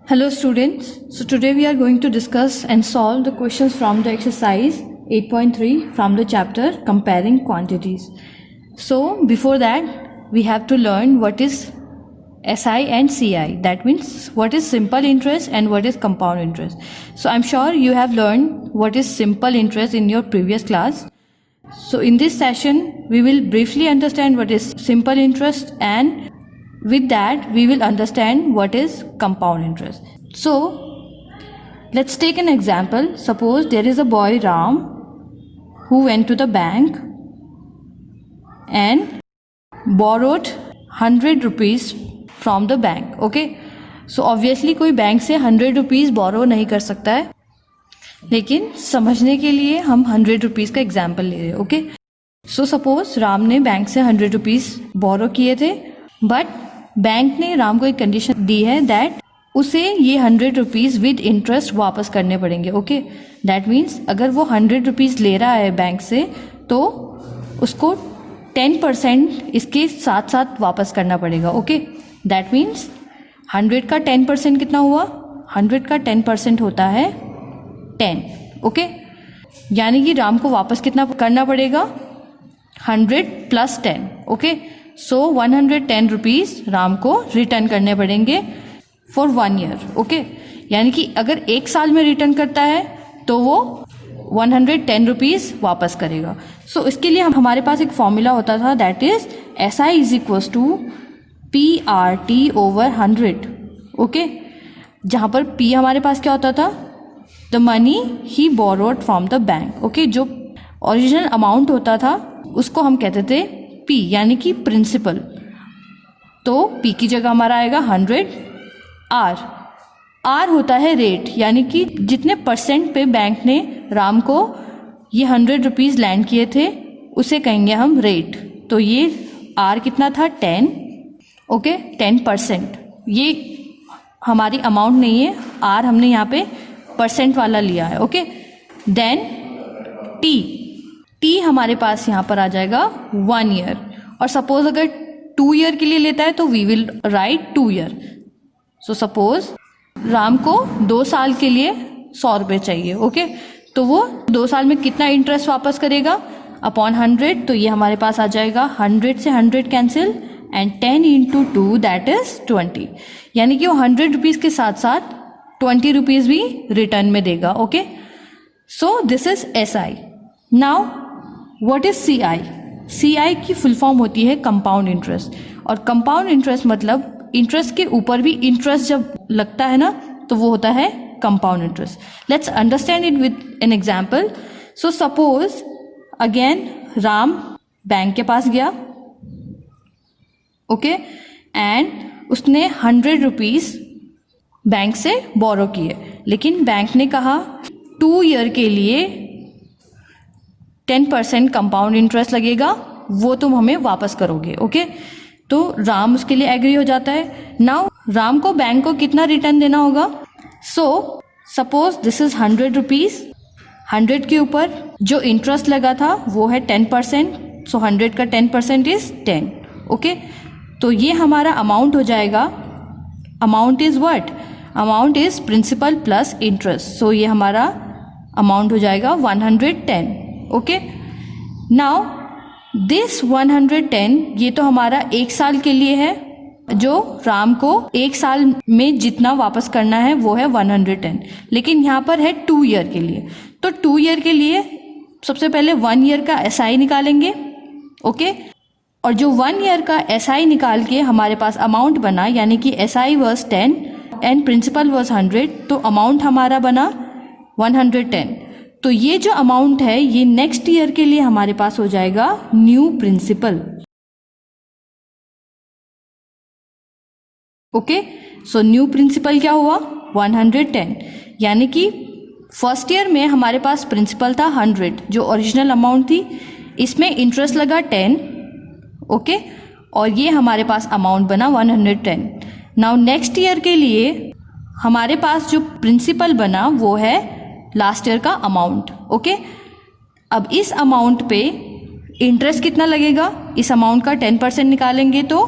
Hello students, so today we are going to discuss and solve the questions from the exercise 8.3 from the chapter comparing quantities. So before that we have to learn what is SI and CI, that means what is simple interest and what is compound interest. So I'm sure you have learned what is simple interest in your previous class. So in this session we will briefly understand what is simple interest, and with that we will understand what is compound interest. So let's take an example. Suppose there is a boy Ram who went to the bank and borrowed 100 rupees from the bank. Okay, so obviously कोई bank से 100 rupees बोरो नहीं कर सकता है, लेकिन समझने के लिए हम 100 रुपीज़ का एग्जाम्पल ले रहे हैं. ओके, सो सपोज राम ने बैंक से 100 रुपीज़ बोरो किए थे, बट बैंक ने राम को एक कंडीशन दी है दैट उसे ये 100 रुपीज़ विद इंटरेस्ट वापस करने पड़ेंगे. ओके, दैट मीन्स अगर वो 100 रुपीज़ ले रहा है बैंक से तो उसको 10% इसके साथ साथ वापस करना पड़ेगा. ओके, दैट मीन्स 100 का 10% कितना हुआ? 100 का 10% होता है 10. ओके, यानी कि राम को वापस कितना करना पड़ेगा? 100 + 10. ओके, सो 110 रुपीज़ राम को रिटर्न करने पड़ेंगे फॉर 1 ईयर. ओके, यानी कि अगर 1 साल में रिटर्न करता है तो वो 110 रुपीज़ वापस करेगा. सो इसके लिए हमारे पास एक फॉर्मूला होता था that is SI = PRT/100. Okay, जहाँ पर P हमारे पास क्या होता था? The money he borrowed from the bank. Okay, जो ओरिजिनल अमाउंट होता था उसको हम कहते थे P, यानी कि प्रिंसिपल. तो P की जगह हमारा आएगा 100. R होता है रेट, यानी कि जितने परसेंट पे बैंक ने राम को ये 100 रुपीज़ लैंड किए थे उसे कहेंगे हम रेट. तो ये R कितना था? 10. ओके, 10%. ये हमारी अमाउंट नहीं है, R हमने यहाँ पे परसेंट वाला लिया है. ओके, देन T हमारे पास यहाँ पर आ जाएगा 1 ईयर. और सपोज अगर 2 ईयर के लिए लेता है तो we will write 2 year. So suppose Ram को 2 साल के लिए 100 रुपये चाहिए. ओके, तो वो 2 साल में कितना इंटरेस्ट वापस करेगा अपॉन 100? तो ये हमारे पास आ जाएगा 100 से 100 कैंसिल एंड 10 × 2 दैट इज 20. यानी कि वो 100 रुपीज़ के साथ साथ 20 रुपीज़ भी रिटर्न में देगा. Okay, so this is SI. Now what is CI? CI की फुल फॉर्म होती है कंपाउंड इंटरेस्ट. और कंपाउंड इंटरेस्ट मतलब इंटरेस्ट के ऊपर भी इंटरेस्ट जब लगता है ना तो वो होता है compound interest. Let's understand it with an example. So suppose again Ram bank के पास गया. ओके, एंड उसने 100 रुपीज़ बैंक से बोरो किए, लेकिन बैंक ने कहा 2 ईयर के लिए 10% कंपाउंड इंटरेस्ट लगेगा, वो तुम हमें वापस करोगे. ओके, तो राम उसके लिए एग्री हो जाता है. नाउ राम को बैंक को कितना रिटर्न देना होगा? So suppose this is 100 rupees. 100 के ऊपर जो इंटरेस्ट लगा था वो है 10%. सो 100 का 10% इज 10. ओके, तो ये हमारा अमाउंट हो जाएगा. Amount is what? Amount is principal plus interest. So ये हमारा अमाउंट हो जाएगा 110. ओके, नाउ दिस 110 ये तो हमारा 1 साल के लिए है. जो राम को 1 साल में जितना वापस करना है वो है 110, लेकिन यहाँ पर है 2 ईयर के लिए. तो 2 ईयर के लिए सबसे पहले 1 ईयर का SI निकालेंगे. ओके, और जो 1 ईयर का SI निकाल के हमारे पास अमाउंट बना, यानी कि SI was 10 and principal was 100, तो अमाउंट हमारा बना 110. तो ये जो अमाउंट है ये नेक्स्ट ईयर के लिए हमारे पास हो जाएगा new principal. Okay, so new principal क्या हुआ? 110. यानी कि फर्स्ट ईयर में हमारे पास प्रिंसिपल था 100 जो ओरिजिनल अमाउंट थी, इसमें इंटरेस्ट लगा 10. ओके, और ये हमारे पास अमाउंट बना 110. नाउ नेक्स्ट ईयर के लिए हमारे पास जो प्रिंसिपल बना वो है लास्ट ईयर का अमाउंट. ओके, अब इस अमाउंट पे इंटरेस्ट कितना लगेगा? इस अमाउंट का 10% निकालेंगे तो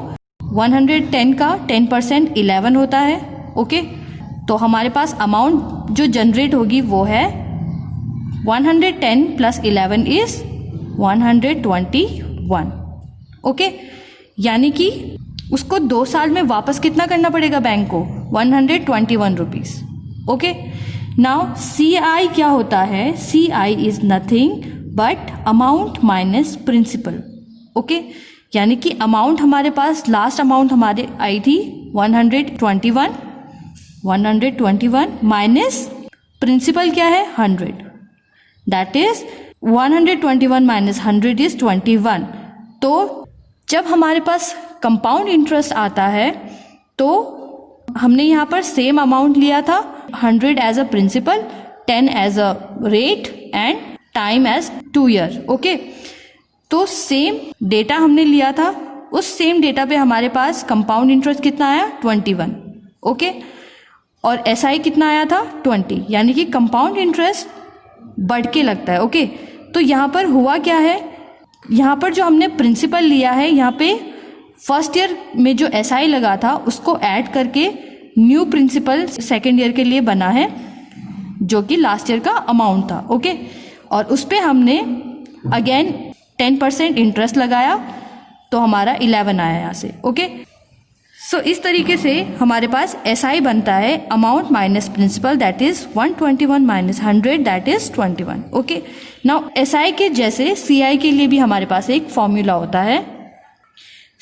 110 का 10% 11 होता है. ओके, तो हमारे पास अमाउंट जो जनरेट होगी वो है 110 प्लस 11 इज 121। ओके, यानी कि उसको 2 साल में वापस कितना करना पड़ेगा बैंक को? 121 रुपीज़। ओके, नाउ CI क्या होता है? CI is nothing but amount minus principal. Okay, यानी कि अमाउंट हमारे पास, लास्ट अमाउंट हमारे आई थी 121 माइनस प्रिंसिपल क्या है? 100। That is 121 minus 100 is 21। तो जब हमारे पास कंपाउंड इंटरेस्ट आता है तो हमने यहाँ पर सेम अमाउंट लिया था, 100 as a principal, 10 as a rate and time as 2 year. Okay, तो सेम डेटा हमने लिया था, उस सेम डेटा पे हमारे पास कंपाउंड इंटरेस्ट कितना आया? 21। ओके, और SI कितना आया था? 20। यानी कि कंपाउंड इंटरेस्ट बढ़ के लगता है। ओके, तो यहाँ पर हुआ क्या है? यहाँ पर जो हमने प्रिंसिपल लिया है, यहाँ पे फर्स्ट ईयर में जो SI लगा था उसको ऐड करके न्यू प्रिंसिपल सेकेंड ईयर के लिए बना है, जो कि लास्ट ईयर का अमाउंट था। ओके, और उस पर हमने अगेन 10% इंटरेस्ट लगाया तो हमारा 11 आया यहाँ से। ओके, सो इस तरीके से हमारे पास SI बनता है amount minus principal, that is 121 minus 100, that is 21। Okay, now SI के जैसे CI के लिए भी हमारे पास एक फॉर्मूला होता है,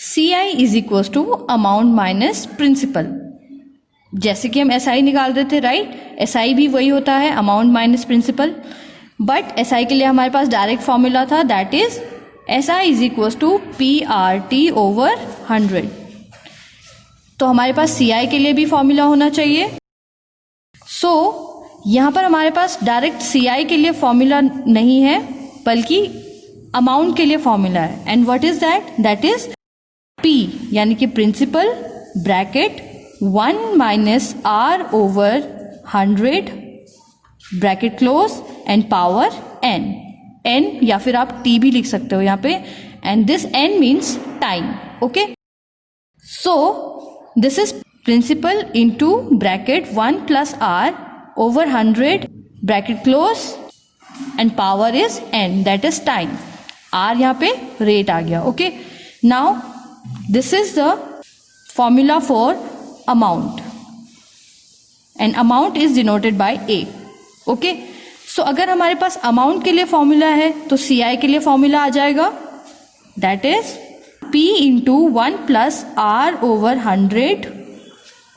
CI is equals to amount minus principal. जैसे कि हम SI निकाल रहे थे, राइट? SI भी वही होता है, amount minus principal, but SI के लिए हमारे पास डायरेक्ट फॉर्मूला था, that is SI is equals to PRT over 100। तो हमारे पास CI के लिए भी फॉर्मूला होना चाहिए। सो यहाँ पर हमारे पास डायरेक्ट CI के लिए फॉर्मूला नहीं है, बल्कि अमाउंट के लिए फॉर्मूला है। And what is that? That is P, यानी कि principal bracket 1 minus R over 100 bracket close and power n या फिर आप T भी लिख सकते हो यहाँ पे, and this n means time. Okay, so this is principal into bracket 1 plus R over 100 bracket close and power is n, that is time. R यहाँ पे rate आ गया। Okay, now this is the formula for amount and amount is denoted by A. Okay, so अगर हमारे पास amount के लिए formula है तो CI के लिए फॉर्मूला आ जाएगा, that is P into 1 plus R over 100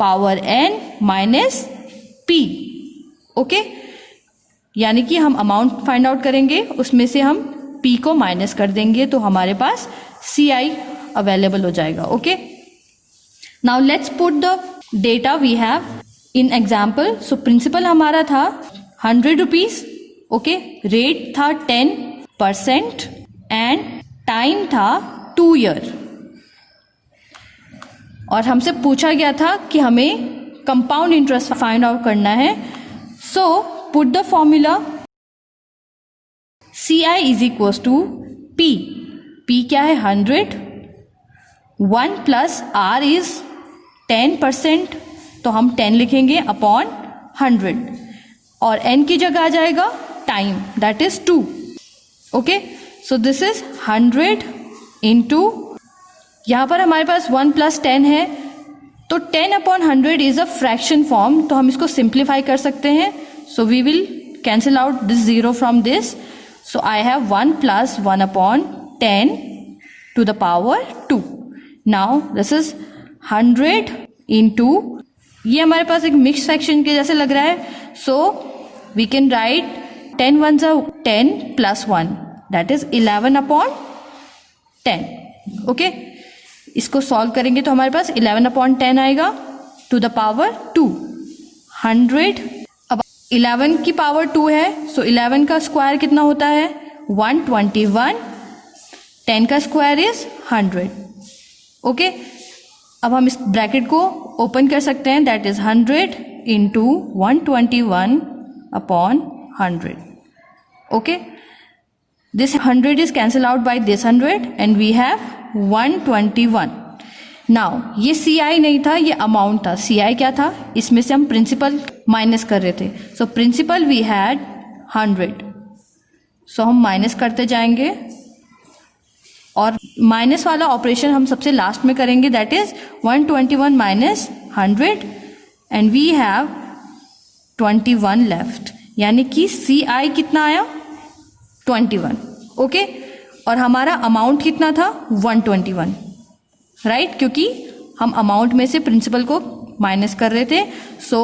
power n minus P। Okay, यानी कि हम अमाउंट फाइंड आउट करेंगे, उसमें से हम P को माइनस कर देंगे तो हमारे पास CI अवेलेबल हो जाएगा। Okay, now let's put the data we have in example. So principal हमारा था 100 रुपीज। ओके, रेट था 10% एंड टाइम था 2 ईयर, और हमसे पूछा गया था कि हमें कंपाउंड इंटरेस्ट फाइंड आउट करना है। So put the formula CI is equals to P क्या है? 100, 1 प्लस R इज 10%, तो हम 10 लिखेंगे अपॉन 100, और n की जगह आ जाएगा time, that is 2। Okay, so this is 100 into, यहाँ पर हमारे पास 1 प्लस 10 है, तो 10 upon 100 is a fraction form, तो हम इसको सिंप्लीफाई कर सकते हैं। So we will cancel out this 0 from this, so I have 1 plus 1 upon 10 to the power 2। Now this is 100 into, ये हमारे पास एक मिक्स फ्रैक्शन के जैसे लग रहा है, so we can write 10 1 10 plus 1, that is 11 upon 10। Okay, इसको solve करेंगे तो हमारे पास 11 अपॉन 10 आएगा टू द पावर 2। 100, अब 11 की पावर 2 है, सो 11 का स्क्वायर कितना होता है? 121, 10 का स्क्वायर इज 100। ओके, अब हम इस ब्रैकेट को ओपन कर सकते हैं, that is 100 into 121 upon 100। Okay, this 100 is cancelled out by this 100 and we have 121. Now ये CI नहीं था, ये अमाउंट था। CI क्या था, इसमें से हम प्रिंसिपल माइनस कर रहे थे। सो प्रिंसिपल वी हैड 100, सो हम माइनस करते जाएंगे और माइनस वाला ऑपरेशन हम सबसे लास्ट में करेंगे, that is 121 minus 100 and we have 21 left, यानी कि CI कितना आया 21, ओके। और हमारा अमाउंट कितना था 121, राइट, क्योंकि हम अमाउंट में से प्रिंसिपल को माइनस कर रहे थे। So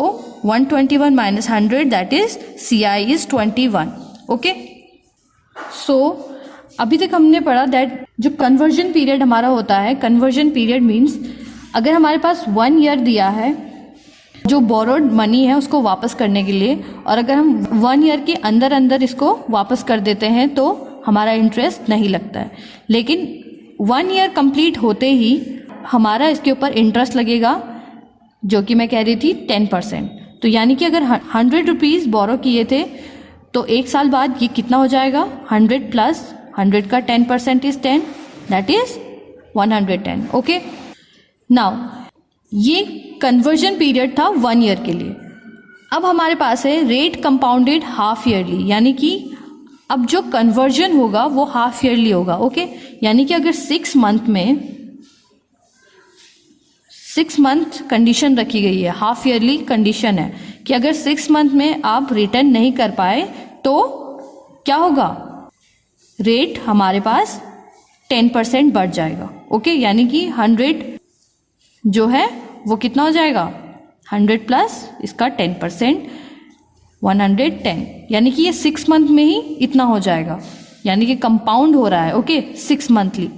121 minus 100 that is CI is 21, okay. So अभी तक हमने पढ़ा दैट जो कन्वर्जन पीरियड हमारा होता है, कन्वर्जन पीरियड मीन्स अगर हमारे पास 1 ईयर दिया है जो बोरोड मनी है उसको वापस करने के लिए, और अगर हम 1 ईयर के अंदर अंदर इसको वापस कर देते हैं तो हमारा इंटरेस्ट नहीं लगता है। लेकिन 1 ईयर कंप्लीट होते ही हमारा इसके ऊपर इंटरेस्ट लगेगा, जो कि मैं कह रही थी 10%। तो यानी कि अगर 100 रुपीज़ बोरो किए थे तो 1 साल बाद ये कितना हो जाएगा, 100 प्लस 100 का 10% is 10, that is 110, okay. Now ये कन्वर्जन पीरियड था 1 ईयर के लिए। अब हमारे पास है रेट कंपाउंडेड हाफ ईयरली, यानी कि अब जो कन्वर्जन होगा वो हाफ ईयरली होगा, ओके। यानी कि अगर 6 मंथ में 6 मंथ कंडीशन रखी गई है, हाफ ईयरली कंडीशन है कि अगर 6 मंथ में आप रिटर्न नहीं कर पाए तो क्या होगा, रेट हमारे पास 10% बढ़ जाएगा, ओके। यानी कि 100 जो है वो कितना हो जाएगा, 100 प्लस इसका 10%, 110, यानी कि ये 6 मंथ में ही इतना हो जाएगा, यानी कि कंपाउंड हो रहा है, ओके, 6 मंथली।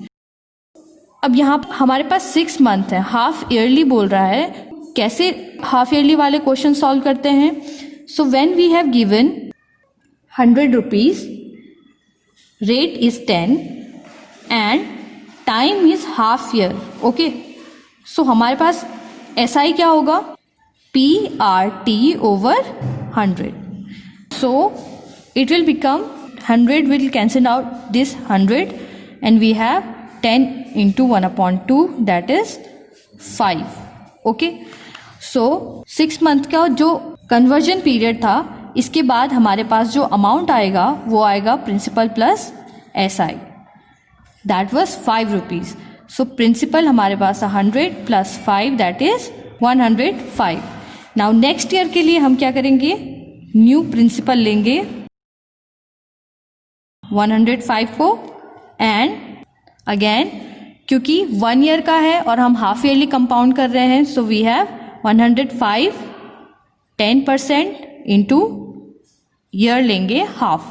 अब यहाँ हमारे पास 6 मंथ है, हाफ ईयरली बोल रहा है। कैसे हाफ ईयरली वाले क्वेश्चन सॉल्व करते हैं? So when we have given 100 rupees, rate is 10 and time is half year, okay. So हमारे पास SI क्या होगा, PRT over 100. So it will become 100 will cancel out this 100 and we have 10 into 1/2 that is 5. Okay. So 6 month का जो conversion period था, इसके बाद हमारे पास जो अमाउंट आएगा वो आएगा principal plus SI, that was 5 rupees. So principal हमारे पास 100 plus 5 that is 105। Now next year के लिए हम क्या करेंगे, न्यू प्रिंसिपल लेंगे 105 को, एंड अगेन क्योंकि 1 ईयर का है और हम हाफ ईयरली कंपाउंड कर रहे हैं, so we have 105 10% into year लेंगे हाफ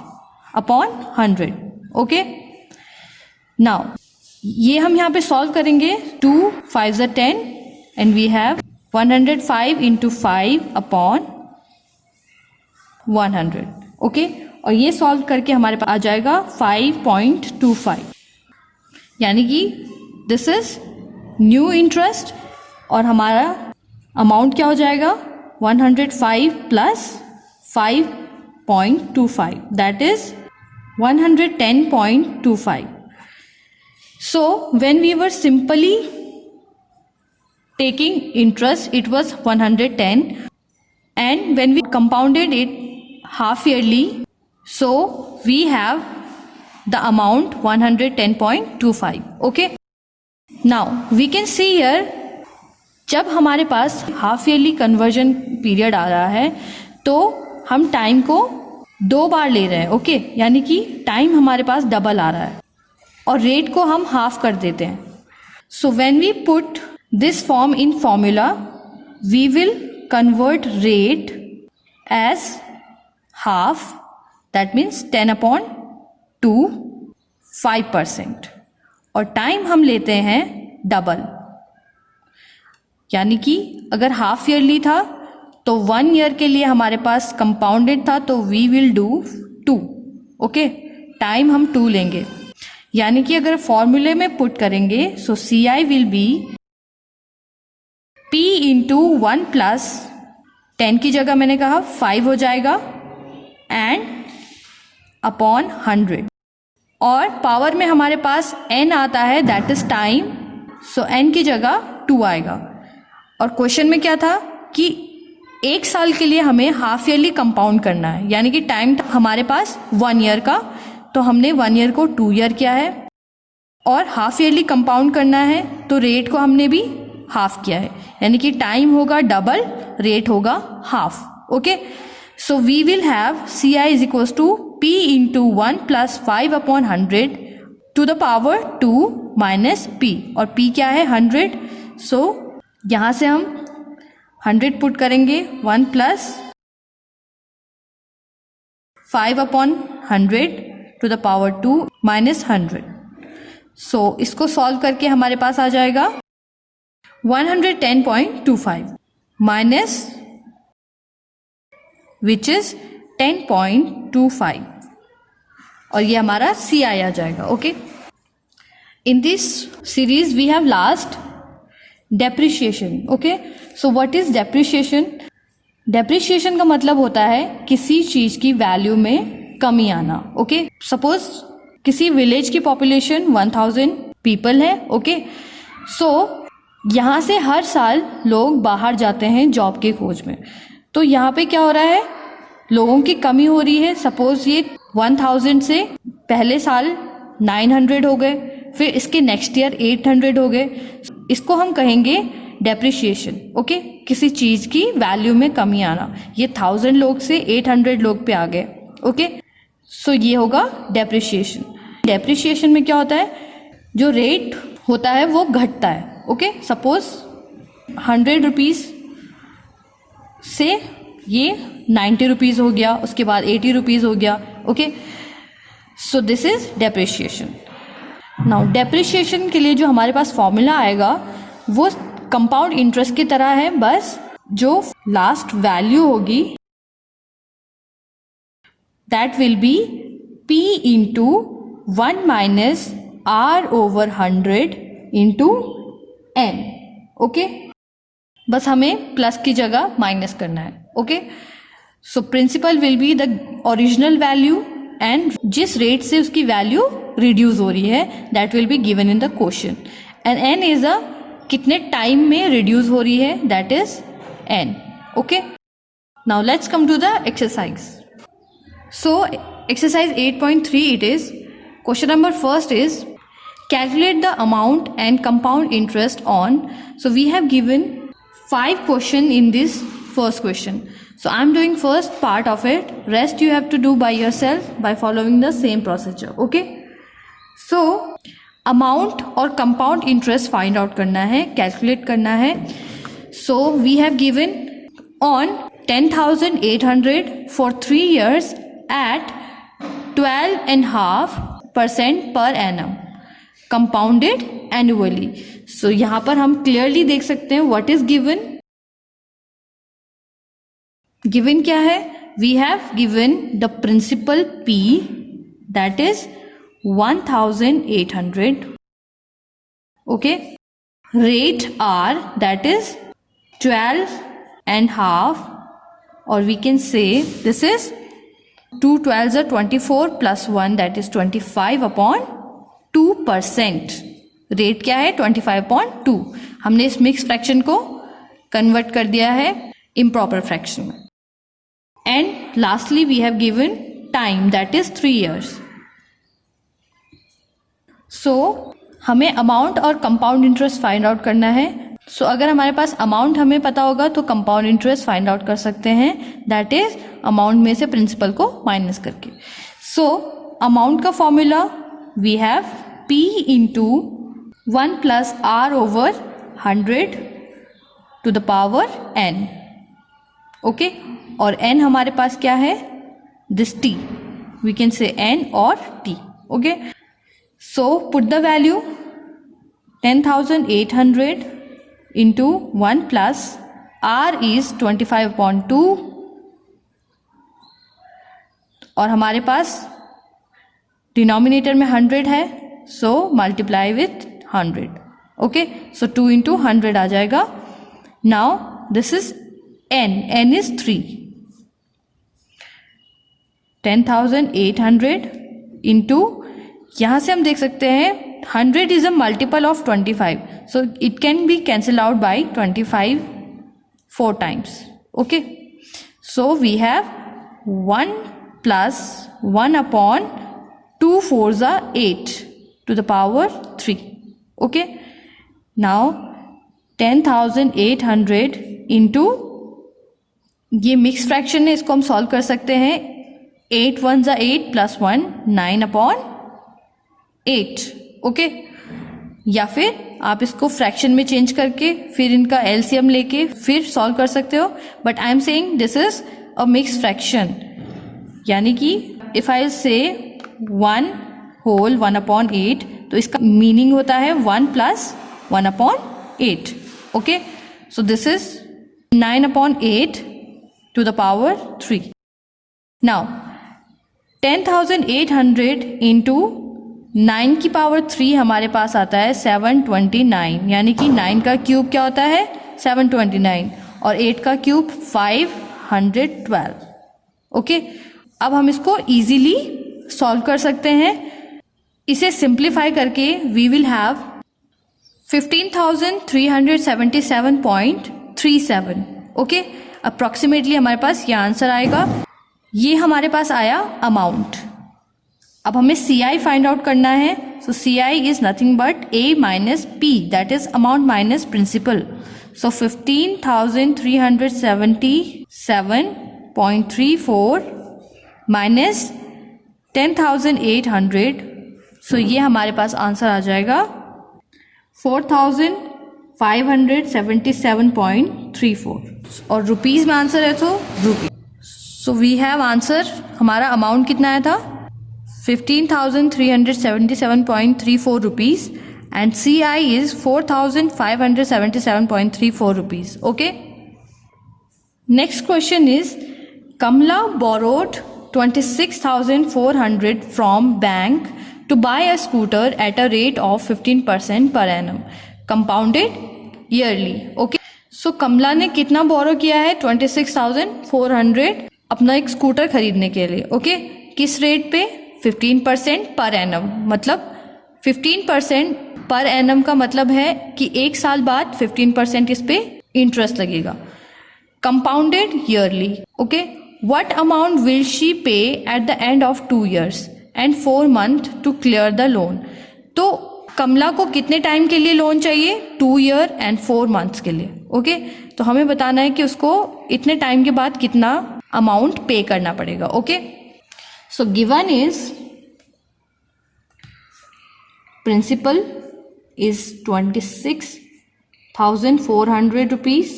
अपॉन 100, ओके। नाउ ये हम यहाँ पे सॉल्व करेंगे, 2 5 10 and we have 105 into 5 upon 100, okay. और ये सॉल्व करके हमारे पास आ जाएगा 5.25, यानी कि दिस इज न्यू इंटरेस्ट, और हमारा अमाउंट क्या हो जाएगा 105 plus 5.25 that is 110.25. So when we were simply taking interest, it was 110, and when we compounded it half yearly, so we have the amount 110.25, okay. Now we can see here, जब हमारे पास half yearly conversion period आ रहा है तो हम time को 2 बार ले रहे हैं, ओके, यानी कि टाइम हमारे पास डबल आ रहा है और रेट को हम हाफ कर देते हैं। So when we put this form in formula, we will convert rate as half, that means 10/2 5%, और टाइम हम लेते हैं डबल, यानी कि अगर हाफ ईयरली था तो 1 ईयर के लिए हमारे पास कंपाउंडेड था, तो we will do 2, okay. Time हम 2 लेंगे, यानी कि अगर फॉर्मूले में पुट करेंगे, सो CI will be P into 1 plus 10 की जगह मैंने कहा 5 हो जाएगा, एंड अपॉन 100, और पावर में हमारे पास n आता है, that is time, so n की जगह 2 आएगा। और क्वेश्चन में क्या था कि 1 साल के लिए हमें हाफ ईयरली कंपाउंड करना है, यानी कि टाइम हमारे पास 1 ईयर का, तो हमने 1 ईयर को 2 ईयर किया है, और हाफ ईयरली कंपाउंड करना है तो रेट को हमने भी हाफ किया है, यानी कि टाइम होगा डबल, रेट होगा half. Okay, so we will have CI is equals to P into 1 plus 5/100 to the power 2 minus P, और P क्या है 100। सो यहाँ से हम 100 पुट करेंगे, 1 plus 5/100 to the power 2 minus 100। So इसको सॉल्व करके हमारे पास आ जाएगा 110.25 माइनस विच इज 10.25, और ये हमारा CI आ जाएगा। Okay, in this series we have last depreciation. Okay, so what is depreciation? Depreciation का मतलब होता है किसी चीज की वैल्यू में कमी आना। ओके, सपोज किसी विलेज की पॉपुलेशन 1000 पीपल है। ओके, सो यहाँ से हर साल लोग बाहर जाते हैं जॉब के खोज में, तो यहाँ पे क्या हो रहा है, लोगों की कमी हो रही है। सपोज ये 1000 से पहले साल 900 हो गए, फिर इसके नेक्स्ट ईयर 800 हो गए, इसको हम कहेंगे डेप्रिशिएशन। ओके, किसी चीज की वैल्यू में कमी आना, ये 1000 लोग से 800 लोग पे आ गए। ओके, सो ये होगा डेप्रिशिएशन। डेप्रिशिएशन में क्या होता है, जो रेट होता है वो घटता है। ओके, सपोज 100 रुपीज से ये 90 रुपीज हो गया, उसके बाद 80 रुपीज हो गया। Okay, so this is depreciation. Now depreciation के लिए जो हमारे पास फॉर्मूला आएगा वो कंपाउंड इंटरेस्ट की तरह है, बस जो लास्ट वैल्यू होगी that will be P into 1 minus R/100 into N। Okay, बस हमें प्लस की जगह माइनस करना है। Okay, so principal will be the original value and जिस रेट से उसकी वैल्यू रिड्यूस हो रही है that will be given in the question, and N is a कितने टाइम में रिड्यूस हो रही है, that is N। Okay, now let's come to the exercise. So exercise 8.3 it is, question number first is calculate the amount and compound interest on, so we have given 5 question in this first question, so I'm doing first part of it, rest you have to do by yourself by following the same procedure. Okay, so amount और compound interest find out करना है, calculate करना है। so we have given on 10,800 for 3 years at 12.5% per annum compounded annually। so यहाँ पर हम clearly देख सकते हैं what is given। given क्या है, we have given the principal P that is 1,800। okay, rate R that is 12.5, or we can say this is 2 12s are 24 plus 1 that is 25/2%। Rate क्या है 25/2। हमने इस मिक्स फ्रैक्शन को convert कर दिया है इम्प्रॉपर फ्रैक्शन में। And lastly we have given time that is 3 years। So हमें अमाउंट और कंपाउंड इंटरेस्ट फाइंड आउट करना है। सो अगर हमारे पास अमाउंट हमें पता होगा तो कंपाउंड इंटरेस्ट फाइंड आउट कर सकते हैं, दैट इज अमाउंट में से प्रिंसिपल को माइनस करके। सो अमाउंट का formula we have P into 1 plus R/100 to the power N। Okay, और N हमारे पास क्या है, this T, we can say N और T। Okay, so put the value 10,800 into 1 plus R is 25/2, और हमारे पास denominator में 100 है, so multiply with 100। Okay, so 2 into 100 आ जाएगा। Now this is N is 3, 10,800 into, यहाँ से हम देख सकते हैं 100 is a multiple of 25, so it can be cancelled out by 25 4 times. Okay, so we have 1 plus 1 upon 2 4s are 8 to the power 3. Okay, now 10,800 into, ये mix fraction है, इसको हम सॉल्व कर सकते हैं. 8 1s are 8 plus 1 9 upon 8. Okay, या फिर आप इसको फ्रैक्शन में चेंज करके फिर इनका एलसीएम लेके फिर सॉल्व कर सकते हो. But I am saying this is a mix fraction, यानी कि इफ आई से 1 होल 1 अपॉन 8, तो इसका मीनिंग होता है 1 plus 1 upon 8. Okay, so this is 9 upon 8 to the power 3. Now 10,800 into 9 की पावर 3 हमारे पास आता है 729, यानी कि 9 का क्यूब क्या होता है 729 और 8 का क्यूब 512. ओके, अब हम इसको इजीली सॉल्व कर सकते हैं. इसे सिंप्लीफाई करके we will have 15,377.37. Okay, approximately हमारे पास ये आंसर आएगा. ये हमारे पास आया अमाउंट. अब हमें CI फाइंड आउट करना है. So CI is nothing but A minus P, that is amount minus principal. So 15,377.34 minus 10,800. So ये हमारे पास आंसर आ जाएगा 4,577.34 और रुपीज़ में आंसर है तो rupees. So we have answer. हमारा अमाउंट कितना आया था 15,377.34 rupees and CI is 4,577.34 rupees. Okay. Next question is, Kamla borrowed 26,400 from bank to buy a scooter at a rate of 15% per annum, compounded yearly. Okay. So कमला ने कितना बोरो किया है 26,400 अपना एक स्कूटर खरीदने के लिए. ओके, किस रेट पे 15% पर एनम. मतलब 15% पर एनम का मतलब है कि एक साल बाद 15% इस पे इंटरेस्ट लगेगा. Compounded yearly. Okay, what amount will she pay at the end of 2 years and 4 months to clear the loan. तो कमला को कितने टाइम के लिए लोन चाहिए 2 year एंड 4 months के लिए. ओके, तो हमें बताना है कि उसको इतने टाइम के बाद कितना अमाउंट पे करना पड़ेगा. Okay, so given is principal is 26,400 rupees,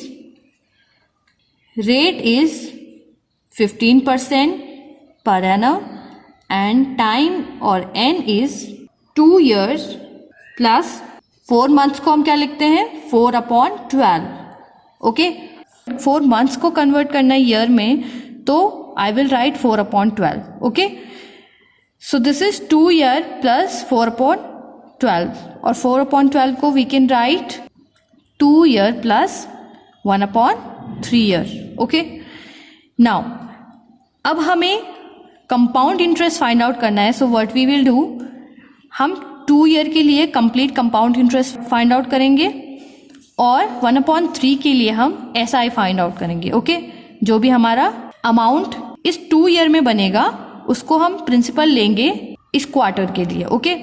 rate is 15% per annum and time or n is 2 years plus 4 months को हम क्या लिखते हैं 4/12. ओके, 4 months को कन्वर्ट करना है ईयर में, तो I will write 4/12. Okay, so this is 2 year plus 4/12 और 4/12 को we can write 2 year plus 1/3 year. Okay, now अब हमें कंपाउंड इंटरेस्ट फाइंड आउट करना है. So what we will do, हम 2 year के लिए complete compound interest find out करेंगे और 1/3 के लिए हम SI फाइंड आउट करेंगे. ओके, जो भी हमारा अमाउंट इस 2 year में बनेगा उसको हम प्रिंसिपल लेंगे इस क्वार्टर के लिए. Okay,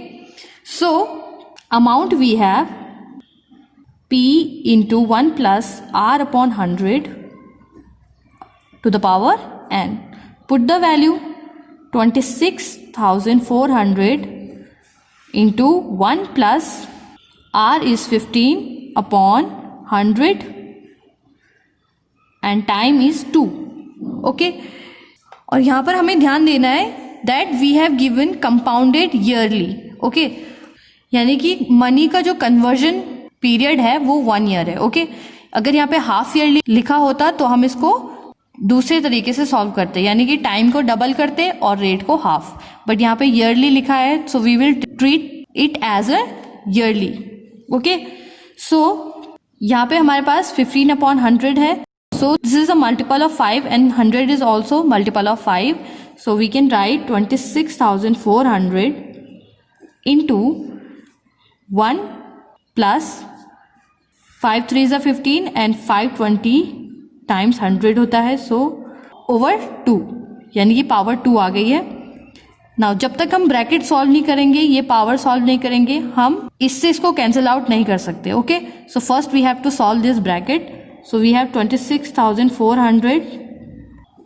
so amount we have P into 1 plus R/100 to the power n. Put the value 26,400 into 1 plus R is 15/100 and time is 2. Okay, और यहाँ पर हमें ध्यान देना है that we have given compounded yearly. Okay, यानी कि money का जो कन्वर्जन पीरियड है वो 1 year है. ओके, अगर यहाँ पे हाफ ईयरली लिखा होता तो हम इसको दूसरे तरीके से सॉल्व करते, यानी कि टाइम को डबल करते और रेट को हाफ. बट यहाँ पे ईयरली लिखा है, so we will treat it as a yearly. Okay, so यहाँ पे हमारे पास 15/100 है. So this is a multiple of 5 and 100 is also multiple of 5. So we can write 26,400 into 1 plus 5 3 ज़ा 15 एंड 520 टाइम्स 100 होता है, सो ओवर 2, यानी कि power 2 आ गई है। नाउ जब तक हम ब्रैकेट सॉल्व नहीं करेंगे, ये पावर सॉल्व नहीं करेंगे, हम इससे इसको कैंसिल आउट नहीं कर सकते। Okay, so first we have to solve this bracket. So we have 26,400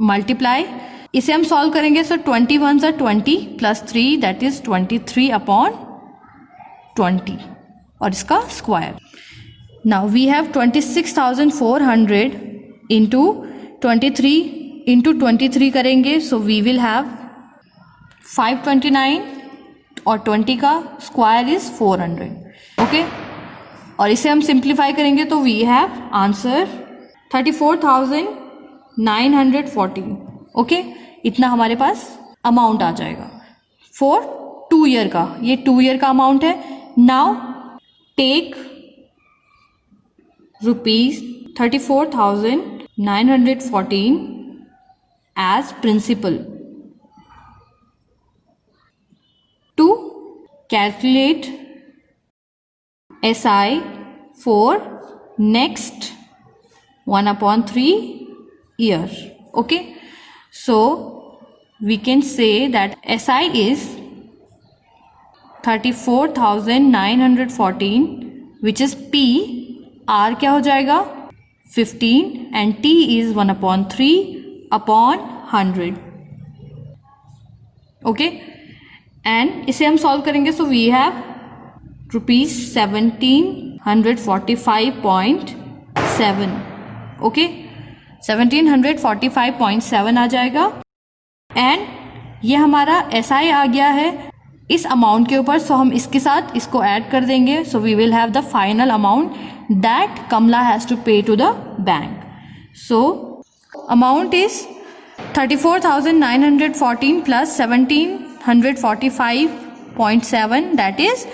multiply, इसे हम सॉल्व करेंगे, सो 21 ज़ा 20 प्लस 3 दैट इज 23 अपॉन 20 और इसका square. Now we have 26,400 into 23 into 23 करेंगे, सो वी विल हैव 529 और 20 का स्क्वायर इज 400। ओके, और इसे हम सिंप्लीफाई करेंगे तो वी हैव आंसर 34,914। ओके, इतना हमारे पास अमाउंट आ जाएगा फॉर 2 ईयर का, ये 2 ईयर का अमाउंट है। Now take rupees 34,914 as principal to calculate SI for next 1/3 year. Okay, so we can say that SI is 34,914 which is P, R क्या हो जाएगा 15 and T is 1/3 upon 100. Okay, and इसे हम solve करेंगे, so we have rupees 1745.7। Okay, 1745.7 आ जाएगा and ये हमारा SI आ गया है इस अमाउंट के ऊपर, सो हम इसके साथ इसको ऐड कर देंगे, so we will have the final amount that Kamala has to pay to the bank. So amount is 34,914 plus 1,745.7 that is,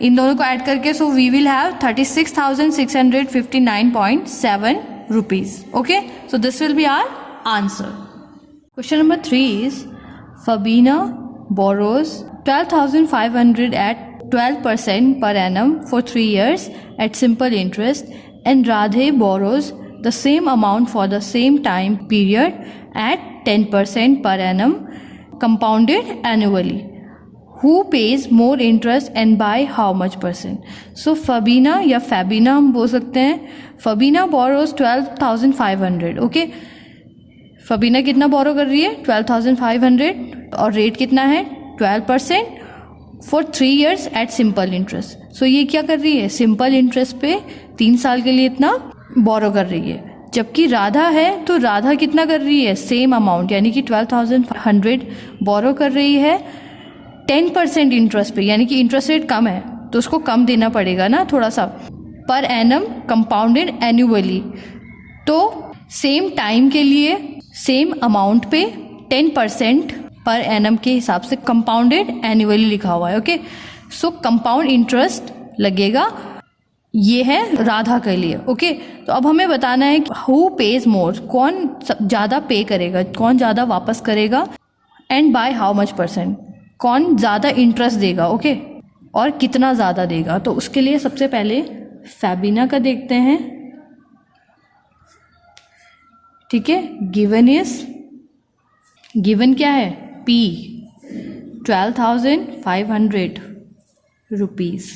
इन दोनों को ऐड करके so we will have 36,659.7 rupees. Okay, so this will be our answer. Question number 3 is Fabina borrows 12,500 at 12% per annum for 3 years at simple interest, and Radhe borrows the same amount for the same time period at 10% per annum compounded annually. Who pays more interest and by how much percent? So Fabina या Fabina हम बोल सकते हैं, Fabina borrows 12,500. Okay, Fabina कितना बोरो कर रही है 12,500 और रेट कितना है 12% for 3 years at simple interest. So ये क्या कर रही है, सिंपल इंटरेस्ट पे 3 साल के लिए इतना बोरो कर रही है। जबकि राधा है तो राधा कितना कर रही है, सेम अमाउंट यानी कि 12,500 बोरो कर रही है 10% इंटरेस्ट पे, यानी कि इंटरेस्ट रेट कम है तो उसको कम देना पड़ेगा ना थोड़ा सा, पर एनम कंपाउंडेड एनुअली। तो सेम टाइम के लिए सेम अमाउंट पे 10% पर एनम के हिसाब से कंपाउंडेड एनुअली लिखा हुआ है। ओके, सो कंपाउंड इंटरेस्ट लगेगा, ये है राधा के लिए। ओके, तो अब हमें बताना है हु पेज मोर, कौन ज़्यादा पे करेगा, कौन ज़्यादा वापस करेगा, and by how much percent, कौन ज़्यादा इंटरेस्ट देगा। ओके, और कितना ज़्यादा देगा। तो उसके लिए सबसे पहले फैबिना का देखते हैं। ठीक है, गिवन क्या है P 12,500 रुपीज़।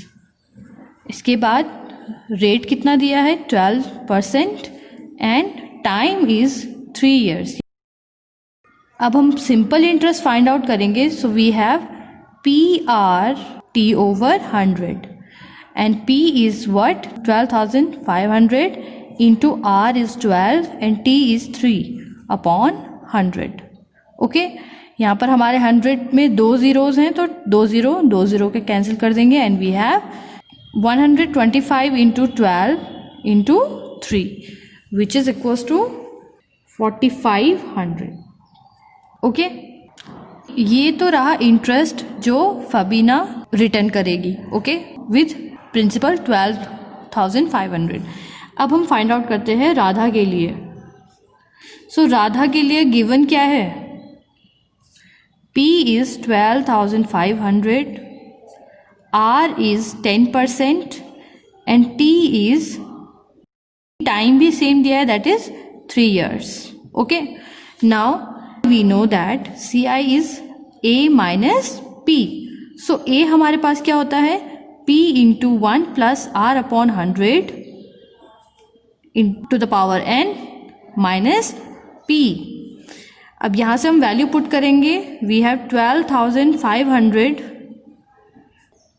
इसके बाद रेट कितना दिया है 12% एंड टाइम इज 3 years। अब हम सिंपल इंटरेस्ट फाइंड आउट करेंगे, so we have PRT over 100 and P is what 12,500 into R is 12 and T is 3 upon 100। Okay, यहाँ पर हमारे 100 में 2 zeros हैं तो 2 0 के कैंसिल कर देंगे and we have 125 into 12 into 3 which is equals to 4,500। Okay, ये तो रहा इंटरेस्ट जो फबीना रिटर्न करेगी। Okay, with principal 12,500। अब हम फाइंड आउट करते हैं राधा के लिए। सो राधा के लिए गिवन क्या है, P is 12,500, R is 10% and T is time भी सेम दिया है, that is 3 years. Okay, now we know that CI is A minus P. So A हमारे पास क्या होता है, P into 1 plus R upon 100 into the power n minus P. अब यहाँ से हम वैल्यू पुट करेंगे. We have 12,500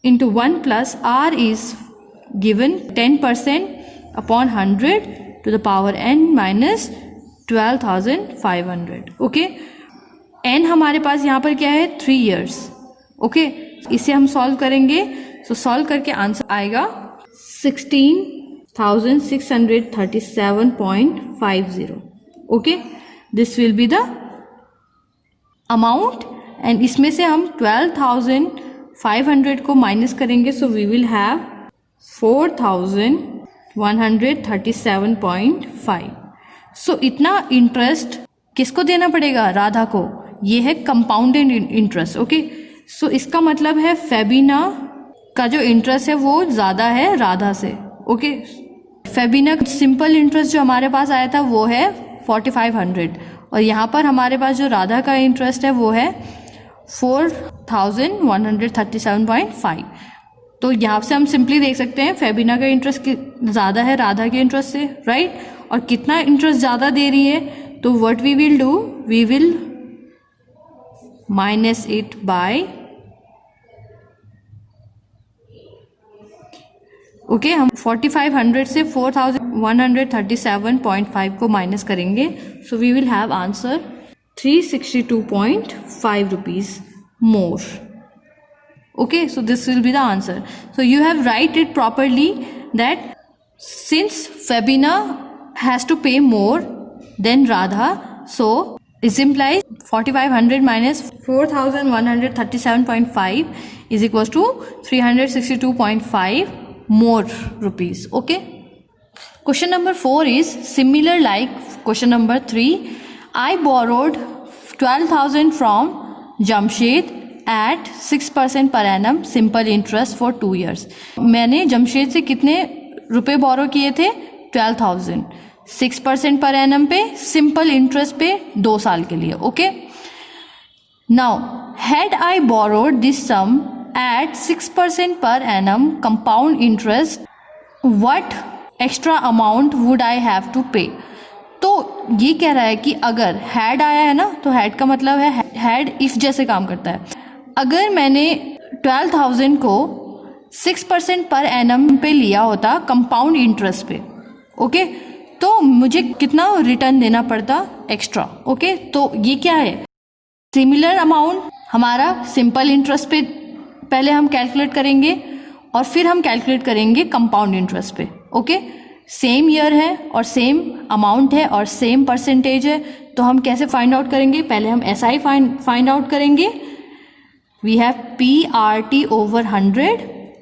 into 1 plus R is given 10% upon 100 to the power n minus 12,500. Okay, n हमारे पास यहाँ पर क्या है, 3 years. ओके, इसे हम सॉल्व करेंगे. सो सॉल्व करके आंसर आएगा 16,637.50. Okay, this will be the amount. And इसमें से हम 12,500 को माइनस करेंगे. So we will have 4,137.5. So इतना इंटरेस्ट किसको देना पड़ेगा, राधा को. ये है कंपाउंडेड इंटरेस्ट. ओके, सो इसका मतलब है फेबिना का जो इंटरेस्ट है वो ज़्यादा है राधा से. ओके, फेबिना सिंपल इंटरेस्ट जो हमारे पास आया था वो है 4,500 और यहाँ पर हमारे पास जो राधा का इंटरेस्ट है वो है 4,137.5. तो यहाँ से हम सिंपली देख सकते हैं फेबिना का इंटरेस्ट ज़्यादा है राधा के इंटरेस्ट से, राइट. और कितना इंटरेस्ट ज़्यादा दे रही है, तो what we will do, we will minus it by. Okay, हम 4,500 से 4,137.5 को माइनस करेंगे. So we will have answer 362.5 rupees more. Okay, so this will be the answer. So you have write it properly that since Febina has to pay more than Radha, so it implies 4,500 minus 4,137.5 is equals to 362.5 more rupees. Okay. Question number 4 is similar like question number 3. I borrowed 12,000 from Jamshed at 6% per annum simple interest for 2 years. मैंने जमशेद से कितने रुपए बोरो किए थे, 12,000, 6% per annum पे, simple interest पे 2 साल के लिए. Okay, now had I borrowed this sum at 6% per annum compound interest, what extra amount would I have to pay. तो ये कह रहा है कि अगर हैड आया है ना, तो हैड का मतलब है हैड इफ जैसे काम करता है. अगर मैंने 12,000 को 6% पर एनम पे लिया होता कंपाउंड इंटरेस्ट पे, ओके, तो मुझे कितना रिटर्न देना पड़ता एक्स्ट्रा. ओके, तो ये क्या है, सिमिलर अमाउंट हमारा सिंपल इंटरेस्ट पे पहले हम कैलकुलेट करेंगे और फिर हम कैलकुलेट करेंगे कंपाउंड इंटरेस्ट पे. ओके, सेम ईयर है और सेम अमाउंट है और सेम परसेंटेज है, तो हम कैसे फाइंड आउट करेंगे, पहले हम SI फाइंड आउट करेंगे. We have PRT over 100.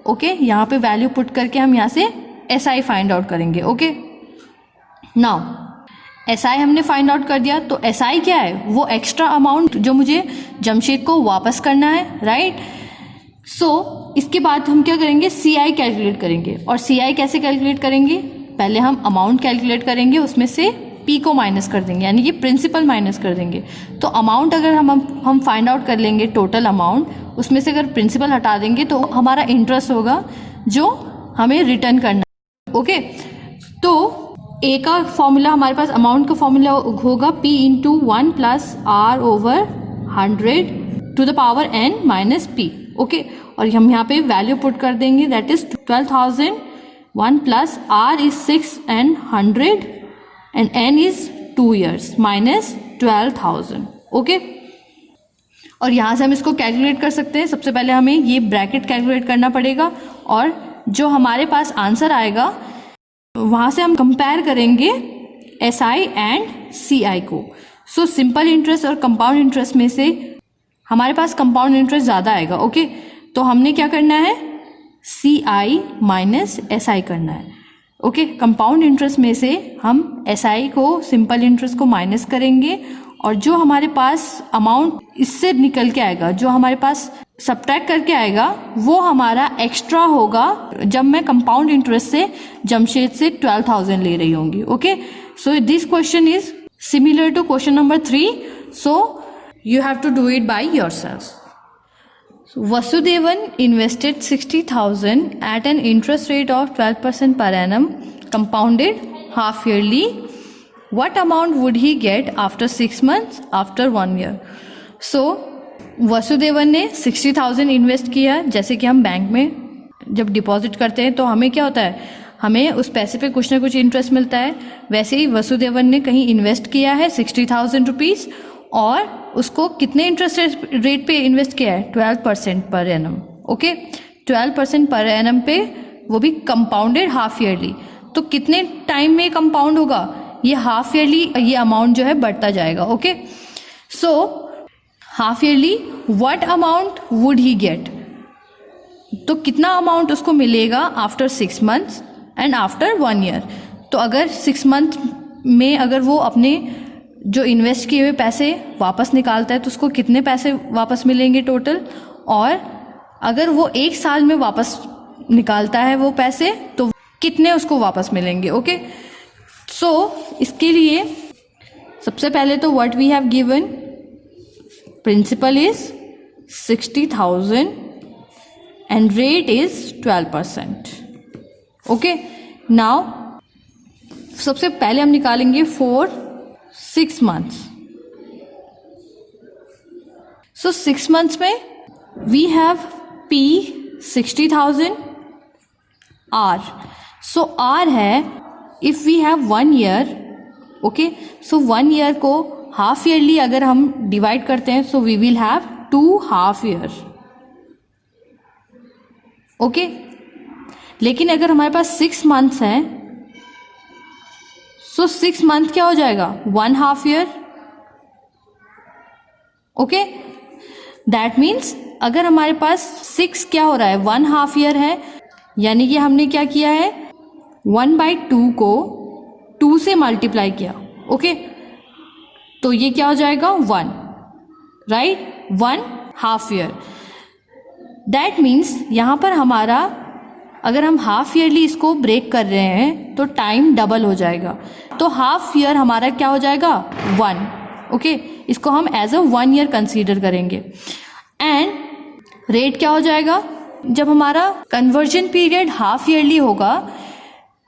Okay, यहाँ पे वैल्यू पुट करके हम यहाँ से SI फाइंड आउट करेंगे. ओके, नाउ SI हमने फाइंड आउट कर दिया, तो SI क्या है, वो एक्स्ट्रा अमाउंट जो मुझे जमशेद को वापस करना है, राइट. सो इसके बाद हम क्या करेंगे, CI कैलकुलेट करेंगे. और CI कैसे कैलकुलेट करेंगे, पहले हम अमाउंट कैलकुलेट करेंगे, उसमें से P को माइनस कर देंगे, यानी कि प्रिंसिपल माइनस कर देंगे. तो अमाउंट अगर हम फाइंड आउट कर लेंगे टोटल अमाउंट, उसमें से अगर प्रिंसिपल हटा देंगे तो हमारा इंटरेस्ट होगा जो हमें रिटर्न करना. ओके, तो A का फॉर्मूला हमारे पास, अमाउंट का फॉर्मूला होगा P into 1 plus R over 100 to the power n minus P. Okay, और हम यहाँ पे वैल्यू पुट कर देंगे, that is 12,000, 1 plus R is 6 and 100 and n is 2 years minus 12,000. Okay, और यहाँ से हम इसको कैलकुलेट कर सकते हैं. सबसे पहले हमें ये ब्रैकेट कैलकुलेट करना पड़ेगा और जो हमारे पास आंसर आएगा वहाँ से हम कंपेयर करेंगे SI एंड CI को. सो सिंपल इंटरेस्ट और कंपाउंड इंटरेस्ट में से हमारे पास कंपाउंड इंटरेस्ट ज़्यादा आएगा. ओके, तो हमने क्या करना है, CI माइनस SI करना है. ओके, कंपाउंड इंटरेस्ट में से हम SI को, सिंपल इंटरेस्ट को माइनस करेंगे और जो हमारे पास अमाउंट इससे निकल के आएगा, जो हमारे पास सब्ट्रैक्ट करके आएगा वो हमारा एक्स्ट्रा होगा जब मैं कंपाउंड इंटरेस्ट से जमशेद से 12,000 ले रही होंगी. Okay, so this question is similar to question number 3, so you have to do it by yourself. Vasudevan invested 60,000 at an interest rate of 12% per annum, compounded half yearly. What amount would he get after 6 months, after 1 year? So, Vasudevan ने 60,000 invest किया. जैसे कि हम bank में जब deposit करते हैं तो हमें क्या होता है, हमें उस पैसे पे कुछ ना कुछ इंटरेस्ट मिलता है. वैसे ही वसुदेवन ने कहीं इन्वेस्ट किया है 60,000 रुपीज़ और उसको कितने इंटरेस्ट रेट पे इन्वेस्ट किया है, 12% per annum. Okay, 12% per annum पे, वो भी कंपाउंडेड हाफ ईयरली. तो कितने टाइम में कंपाउंड होगा, ये हाफ ईयरली ये अमाउंट जो है बढ़ता जाएगा. Okay, so half yearly what amount would he get, तो कितना अमाउंट उसको मिलेगा after 6 months and after 1 year. तो अगर 6 मंथ में अगर वो अपने जो इन्वेस्ट किए हुए पैसे वापस निकालता है तो उसको कितने पैसे वापस मिलेंगे टोटल, और अगर वो 1 साल में वापस निकालता है वो पैसे तो कितने उसको वापस मिलेंगे. ओके, सो इसके लिए सबसे पहले तो what we have given, principal is 60,000 and rate is 12%. Okay, now सबसे पहले हम निकालेंगे फॉर 6 months. So 6 months में we have P 60,000 R. So R है if we have 1 year. Okay, so 1 year को हाफ ईयरली अगर हम डिवाइड करते हैं so we will have 2 half year. Okay, लेकिन अगर हमारे पास 6 months हैं सो 6 मंथ क्या हो जाएगा, 1 half year. Okay, that means अगर हमारे पास 6 क्या हो रहा है, 1 हाफ ईयर है, यानी कि हमने क्या किया है 1/2 को 2 से मल्टीप्लाई किया. ओके, तो ये क्या हो जाएगा 1, right, 1 half year. That means यहाँ पर हमारा अगर हम हाफ ईयरली इसको ब्रेक कर रहे हैं तो टाइम डबल हो जाएगा. तो हाफ ईयर हमारा क्या हो जाएगा 1. ओके, इसको हम एज अ 1 ईयर कंसीडर करेंगे. एंड रेट क्या हो जाएगा, जब हमारा कन्वर्जन पीरियड हाफ ईयरली होगा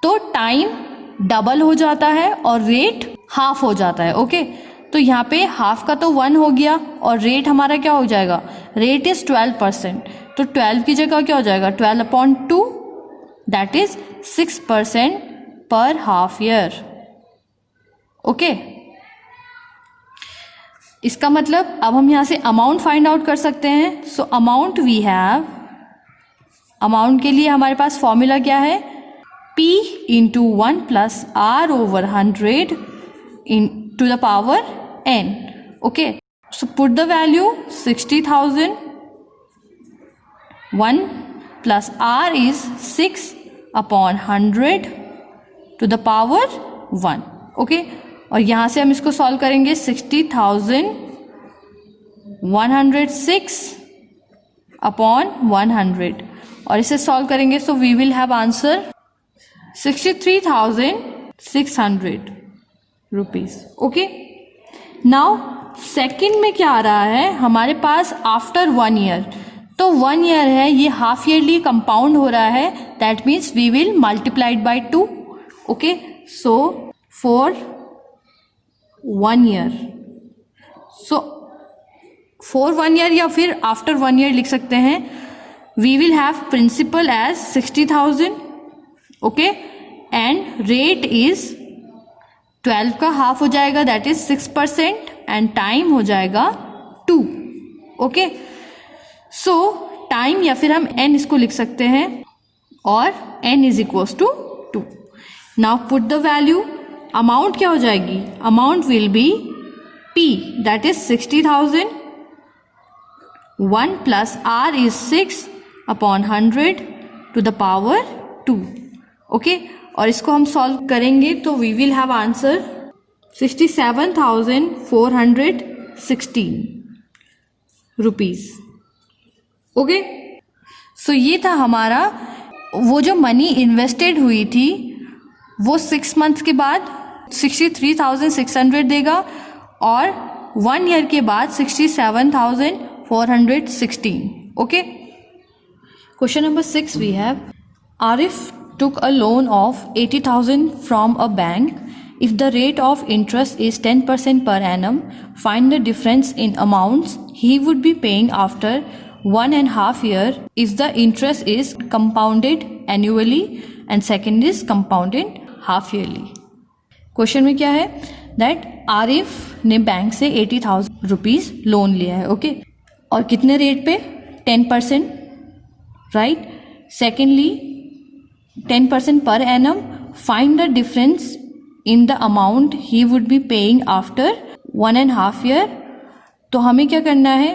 तो टाइम डबल हो जाता है और रेट हाफ हो जाता है. ओके, तो यहाँ पे हाफ का तो 1 हो गया और रेट हमारा क्या हो जाएगा, रेट इज 12%. तो 12 की जगह क्या हो जाएगा 12/2, दैट इज 6% पर हाफ ईयर. ओके, इसका मतलब अब हम यहाँ से अमाउंट फाइंड आउट कर सकते हैं. So amount we have, amount के लिए हमारे पास फॉर्मूला क्या है, P into 1 plus R over 100 in to the power n. Okay, so put the value 60,000, 1 plus R is 6/100 to the power 1. Okay, और यहाँ से हम इसको सॉल्व करेंगे 60,000 106/100 और इसे सॉल्व करेंगे so we will have answer 63,600 rupees. Okay, now second में क्या आ रहा है हमारे पास आफ्टर 1 ईयर. तो 1 ईयर है, ये हाफ ईयरली कंपाउंड हो रहा है, that means we will multiplied by 2. Okay, so for 1 year, so for 1 year या फिर आफ्टर 1 ईयर लिख सकते हैं. We will have principal as 60,000. Okay, and rate is 12 का हाफ हो जाएगा, दैट इज 6%, एंड टाइम हो जाएगा 2. ओके, सो टाइम या फिर हम n इसको लिख सकते हैं और n is equals to 2. Now put the value, amount क्या हो जाएगी, amount will be P, that is 60,000, 1 plus R is 6/100 to the power 2. Okay, और इसको हम सॉल्व करेंगे तो we will have answer 67,416 rupees. Okay, so ये था हमारा, वो जो मनी इन्वेस्टेड हुई थी वो 6 मंथ्स के बाद 63,600 देगा और 1 ईयर के बाद 67,416. Okay. Question number 6 we have, Arif took a loan of 80,000 from a bank. If the rate of interest is 10% per annum, find the difference in amounts he would be paying after 1.5 years if the interest is compounded annually and second is compounded half yearly. Question में क्या है, that Arif ने bank से 80,000 rupees loan लिया है. Okay, और कितने rate पे, 10%, राइट. सेकेंडली 10% पर annum. Find the difference in the amount he would be paying after 1.5 year. तो हमें क्या करना है,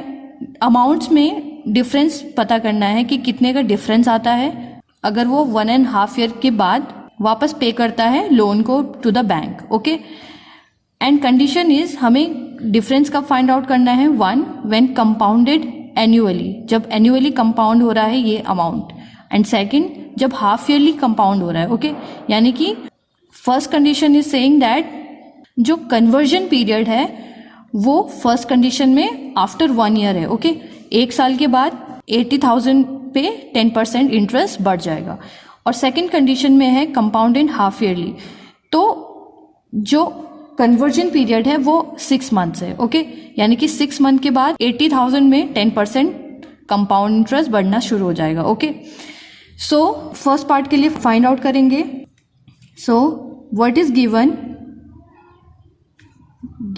अमाउंट्स में डिफरेंस पता करना है कि कितने का डिफरेंस आता है अगर वो 1.5 year के बाद वापस पे करता है लोन को to the bank. Okay, and condition is, हमें डिफरेंस कब फाइंड आउट करना है, 1 व्हेन कंपाउंडेड एनुअली, जब एनुअली कंपाउंड हो रहा है ये अमाउंट, एंड सेकंड जब हाफ ईयरली कंपाउंड हो रहा है. ओके, यानी कि first condition is saying that जो कन्वर्जन पीरियड है वो फर्स्ट कंडीशन में आफ्टर 1 year है. ओके, 1 साल के बाद 80,000 पे 10% इंटरेस्ट बढ़ जाएगा. और सेकंड कंडीशन में है कंपाउंडेड हाफ ईयरली, तो जो कन्वर्जन पीरियड है वो 6 months है. ओके, यानी कि 6 month के बाद 80,000 में 10% कंपाउंड इंटरेस्ट बढ़ना शुरू हो जाएगा. ओके, सो फर्स्ट पार्ट के लिए फाइंड आउट करेंगे. सो what is given,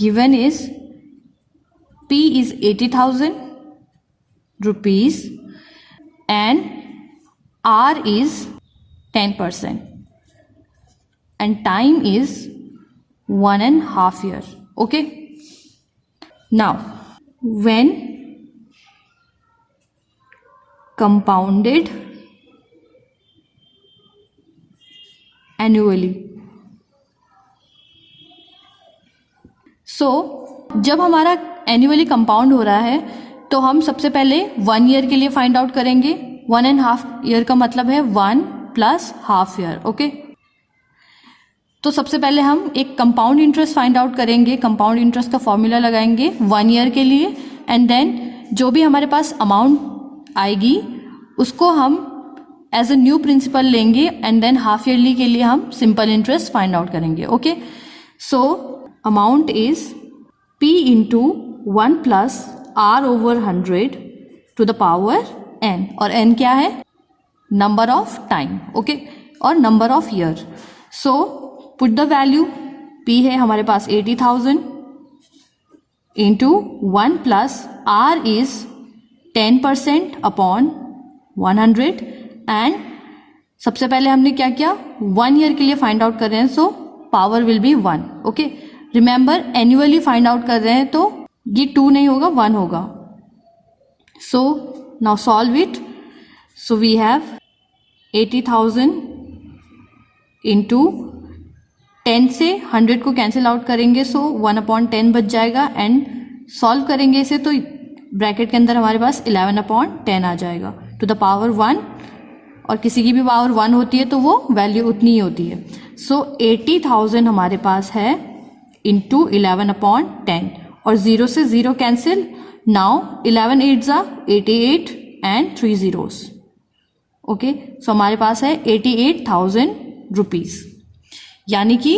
given is P is 80,000 rupees and R is 10% and time is 1.5 years. Okay, now when compounded annually, so जब हमारा एनुअली कंपाउंड हो रहा है तो हम सबसे पहले 1 year के लिए फाइंड आउट करेंगे. 1.5 year का मतलब है 1 + ½ year. ओके, तो सबसे पहले हम एक कंपाउंड इंटरेस्ट फाइंड आउट करेंगे. कंपाउंड इंटरेस्ट का फॉर्मूला लगाएंगे 1 year के लिए, एंड देन जो भी हमारे पास अमाउंट आएगी उसको हम एज अ न्यू प्रिंसिपल लेंगे, एंड देन हाफ ईयरली के लिए हम सिंपल इंटरेस्ट फाइंड आउट करेंगे. Okay, so amount is P into 1 plus R/100 to the power n, और n क्या है, नंबर ऑफ टाइम. ओके, और number of year. So put the value, P है हमारे पास 80,000 into 1 plus R is 10% upon 100, and सबसे पहले हमने क्या किया, 1 year के लिए फाइंड आउट कर रहे हैं, so power will be 1. Okay, remember annually find out कर रहे हैं तो ये 2 नहीं होगा, 1 होगा. So now solve it. So we have 80,000 into 10 से 100 को कैंसिल आउट करेंगे, सो 1/10 बच जाएगा, एंड सॉल्व करेंगे इसे तो ब्रैकेट के अंदर हमारे पास 11/10 आ जाएगा टू द पावर 1, और किसी की भी पावर 1 होती है तो वो वैल्यू उतनी ही होती है. सो 80,000 हमारे पास है इंटू 11/10, और 0 से 0 cancel. Now 11 8s are 88 and 3 zeros. Okay, so हमारे पास है 88,000 रुपीज, यानी कि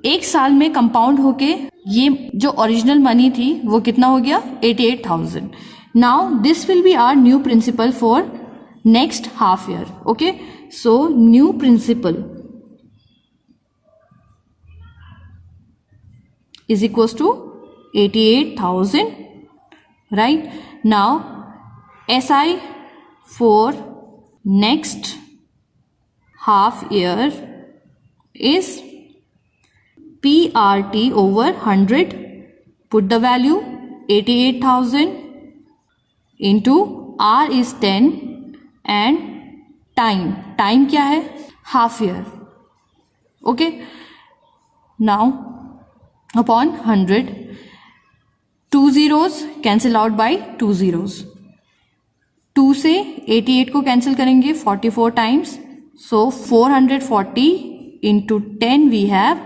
1 साल में कंपाउंड होके ये जो ओरिजिनल मनी थी वो कितना हो गया, 88,000. Now this will be our new principal for next half year. Okay, so new principal is equals to 88,000, right? Now SI for next half year is PRT over 100. Put the value 88,000 into R is 10 and time क्या है, half year. Okay, now upon 100, 2 zeros cancel out by 2 zeros. 2 से 88 को cancel करेंगे 44 times, so 440 into 10 we have,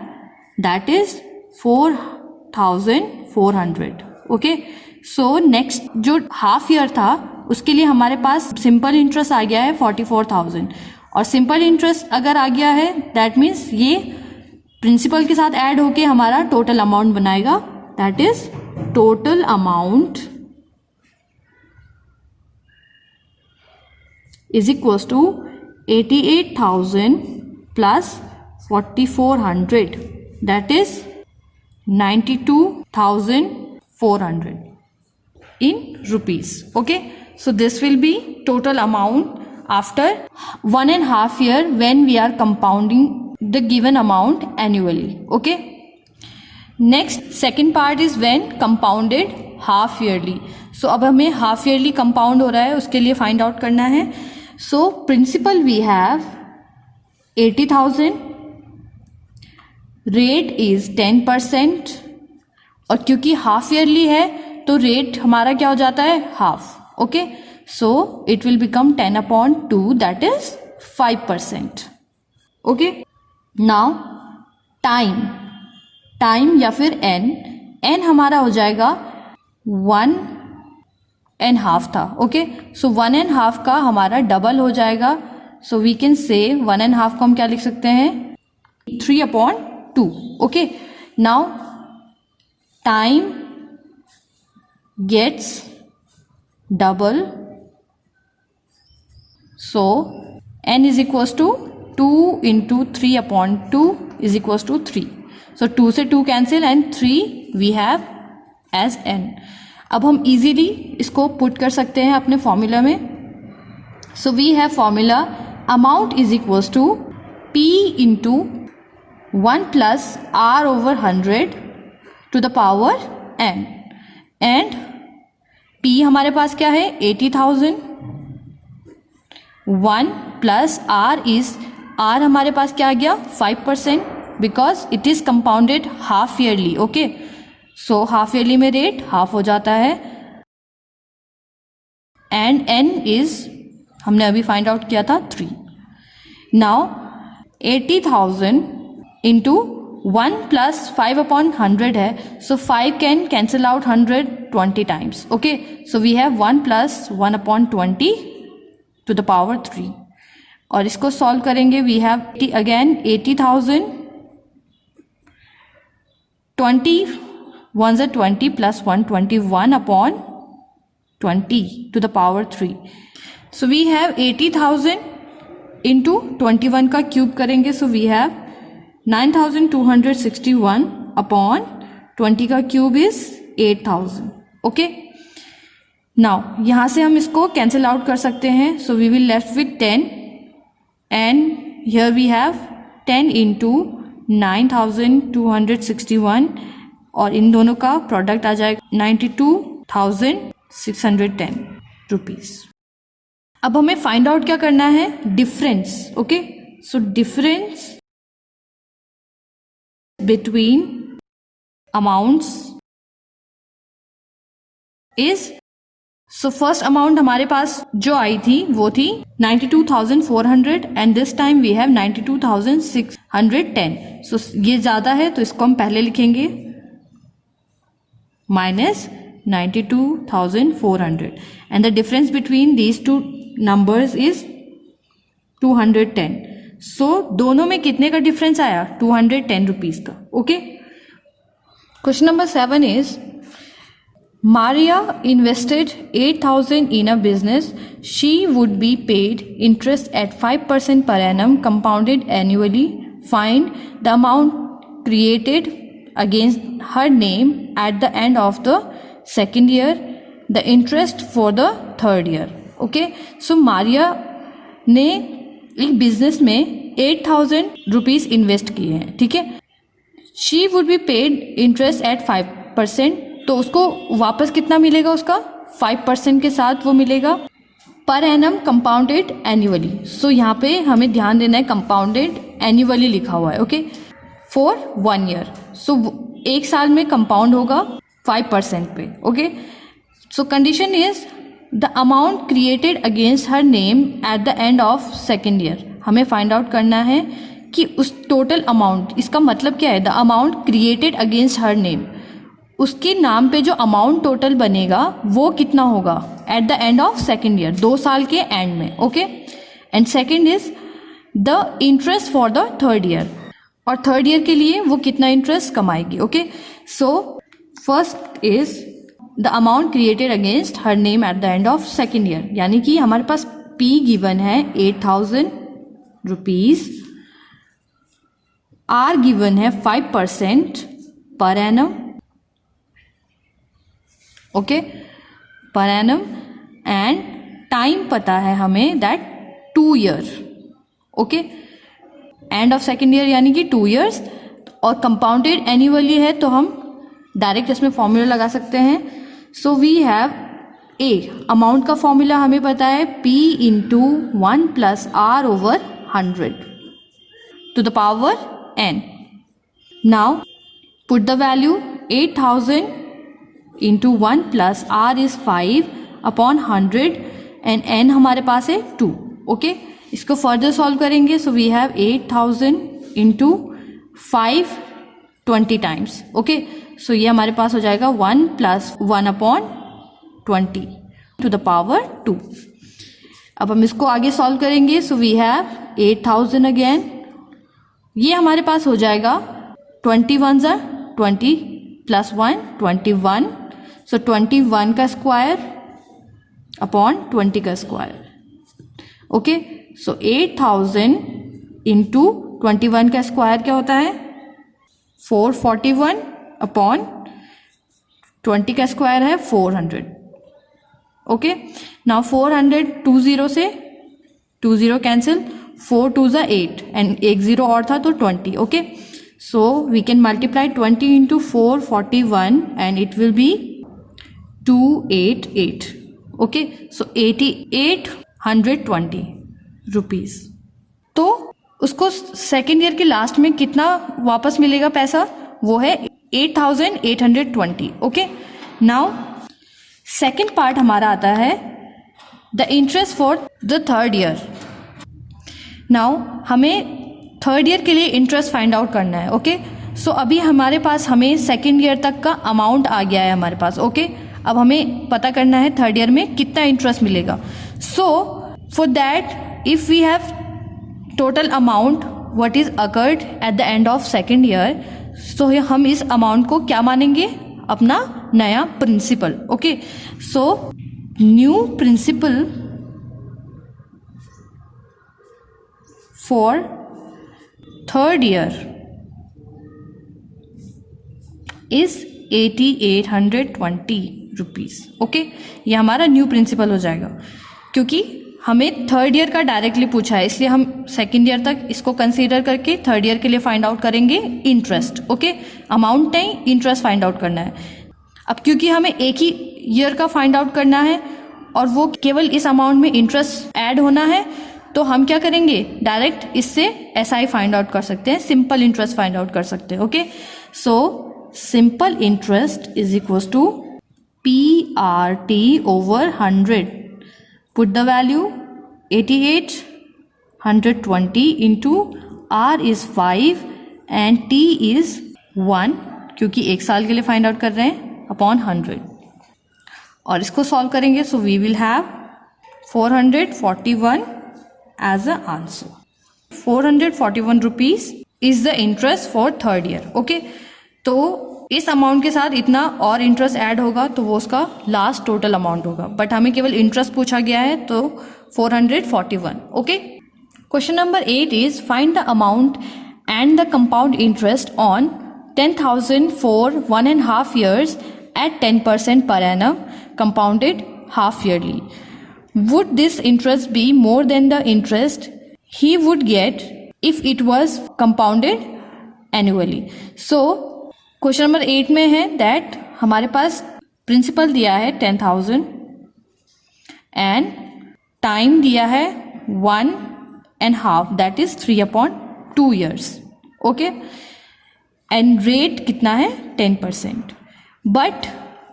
that is 4400. Okay, so next जो half year था उसके लिए हमारे पास सिंपल इंटरेस्ट आ गया है 44,000, और सिंपल इंटरेस्ट अगर आ गया है दैट मीन्स ये प्रिंसिपल के साथ ऐड होके हमारा टोटल अमाउंट बनाएगा, that is total amount is equals to 88,000 plus 4,400, that is 92,400 in rupees. Okay, so this will be total amount after 1.5 year when we are compounding the given amount annually. Okay, next second part is when compounded half yearly. So अब हमें half yearly compound हो रहा है, उसके लिए find out करना है. So principal we have 80,000, rate is 10%, और क्योंकि हाफ ईयरली है तो रेट हमारा क्या हो जाता है, half. Okay, so it will become 10/2, that is 5%. Okay, now time या फिर एन हमारा हो जाएगा 1.5 था. ओके, सो 1.5 का हमारा डबल हो जाएगा, सो वी कैन से 1.5 को हम क्या लिख सकते हैं, 3/2. Okay, now time gets double, so n is equals to 2 into 3/2 is equals to 3. So 2 से 2 cancel and 3 we have as n. अब हम इजीली इसको पुट कर सकते हैं अपने फॉर्मूला में. So we have formula amount is equals to p into 1 plus r over 100 to the power n, and p हमारे पास क्या है 80,000, 1 प्लस r इज, r हमारे पास क्या आ गया 5%, because it is compounded half yearly. Okay, so half yearly में rate half हो जाता है, एंड n इज हमने अभी फाइंड आउट किया था 3. नाउ 80,000 इंटू 1 प्लस 5/100 है, so 5 can cancel out 100 20 times. Okay, so we have 1 plus 1/20 to the power 3, और इसको सॉल्व करेंगे. We have again 80,000, 20 1s are 20 plus 121/20 to the power 3. So we have 80,000 into 21 का cube करेंगे, so we have 9,261/20 का cube is 8,000. Okay, now यहाँ से हम इसको कैंसिल आउट कर सकते हैं, so we will left with 10, and here we have 10 into 9,261, और इन दोनों का प्रोडक्ट आ जाएगा 92,610 रुपीज. अब हमें फाइंड आउट क्या करना है, difference. Okay, so difference between amounts is, so first amount हमारे पास जो आई थी वो थी 92,400, and this time we have 92,610. So ये ज्यादा है तो इसको हम पहले लिखेंगे minus 92,400, and the difference between these two numbers is 210. so दोनों में कितने का डिफरेंस आया, 210 रुपीज का. Okay, question number 7 is Maria invested 8,000 in a business. She would be paid interest at 5% per annum compounded annually. Find the amount created against her name at the end of the second year, the interest for the third year. Okay, so Maria ने एक business में 8,000 rupees invest किए हैं. ठीक है, she would be paid interest eight 5%, तो उसको वापस कितना मिलेगा, उसका 5% के साथ वो मिलेगा पर एनम कंपाउंडेड एन्युअली. सो यहाँ पे हमें ध्यान देना है कंपाउंडेड एन्युअली लिखा हुआ है. ओके, फॉर 1 ईयर, सो 1 साल में कंपाउंड होगा 5% पे. Okay, so condition is the amount created against her name at the end of second year. हमें फाइंड आउट करना है कि उस टोटल अमाउंट, इसका मतलब क्या है, the amount created against her name, उसके नाम पे जो अमाउंट टोटल बनेगा वो कितना होगा at the end of second year, 2 साल के एंड में। Okay, and second is the interest for the third year, और थर्ड ईयर के लिए वो कितना इंटरेस्ट कमाएगी। Okay, so first is the amount created against her name at the end of second year, यानी कि हमारे पास P गिवन है 8,000 रुपीज, R गिवन है 5% per annum, okay, per annum, and time पता है हमें that 2 year. Okay, and of second year यानी कि 2 ईयर्स, और कंपाउंडेड एनुअली है तो हम डायरेक्ट इसमें फॉर्मूला लगा सकते हैं। So we have A, amount का फॉर्मूला हमें पता है P into 1 plus R over 100 to the power n। Now put the value 8,000 into 1 plus R is 5 upon 100 and n हमारे पास है 2। ओके, इसको फर्दर सॉल्व करेंगे। So we have 8,000 into 5 20 times. Okay, so ये हमारे पास हो जाएगा 1 plus 1 upon 20 to the power 2। अब हम इसको आगे सॉल्व करेंगे। सो वी हैव 8,000 अगेन, ये हमारे पास हो जाएगा 21 ज़ा 20 प्लस 1 21, सो 21 का स्क्वायर अपॉन 20 का स्क्वायर। ओके, सो 8,000 इंटू 21 का स्क्वायर क्या होता है 441 अपॉन 20 का स्क्वायर है 400। ओके, नाउ 400 2 0 से 2 0 कैंसिल, 4 2 ज़ा 8 एंड एक 0 और था तो 20। Okay, so we can multiply 20 into 441 and it will be 288। Okay, so 8820 rupees. तो उसको सेकेंड ईयर के लास्ट में कितना वापस मिलेगा पैसा, वो है 8,820। ओके, नाउ सेकेंड पार्ट हमारा आता है the interest for the third year. Now हमें थर्ड ईयर के लिए इंटरेस्ट फाइंड आउट करना है। ओके, सो अभी हमारे पास हमें सेकेंड ईयर तक का अमाउंट आ गया है हमारे पास। ओके, अब हमें पता करना है थर्ड ईयर में कितना इंटरेस्ट मिलेगा। So for that if we have total amount what is accrued at the end of second year, तो हम इस अमाउंट को क्या मानेंगे, अपना नया principal. Okay, so new principal for third year is 8,820 rupees. Okay, ये हमारा न्यू प्रिंसिपल हो जाएगा, क्योंकि हमें थर्ड ईयर का डायरेक्टली पूछा है, इसलिए हम सेकेंड ईयर तक इसको कंसीडर करके थर्ड ईयर के लिए फाइंड आउट करेंगे इंटरेस्ट। ओके, अमाउंट नहीं, इंटरेस्ट फाइंड आउट करना है। अब क्योंकि हमें एक ही ईयर का फाइंड आउट करना है और वो केवल इस अमाउंट में इंटरेस्ट ऐड होना है, तो हम क्या करेंगे, डायरेक्ट इससे एसआई फाइंड आउट कर सकते हैं, सिंपल इंटरेस्ट फाइंड आउट कर सकते हैं। Okay, so simple interest is equal to PRT over 100. Put the value 88,120 into R is 5 and T is 1, क्योंकि एक साल के लिए फाइंड आउट कर रहे हैं, अपॉन 100, और इसको सॉल्व करेंगे। So we will have 441 as a answer. 441 rupees is the interest for third year. Okay, तो इस अमाउंट के साथ इतना और इंटरेस्ट ऐड होगा तो वो उसका लास्ट टोटल अमाउंट होगा, बट हमें केवल इंटरेस्ट पूछा गया है तो 441। Okay, question number 8 is find the amount and the compound interest on 10,000 for 1.5 years at 10% per annum compounded half yearly. Would this interest be more than the interest he would get if it was compounded annually? So question number 8 में है that हमारे पास principal दिया है 10,000 and time दिया है 1.5, that is 3/2 years. Okay, and rate कितना है 10%, but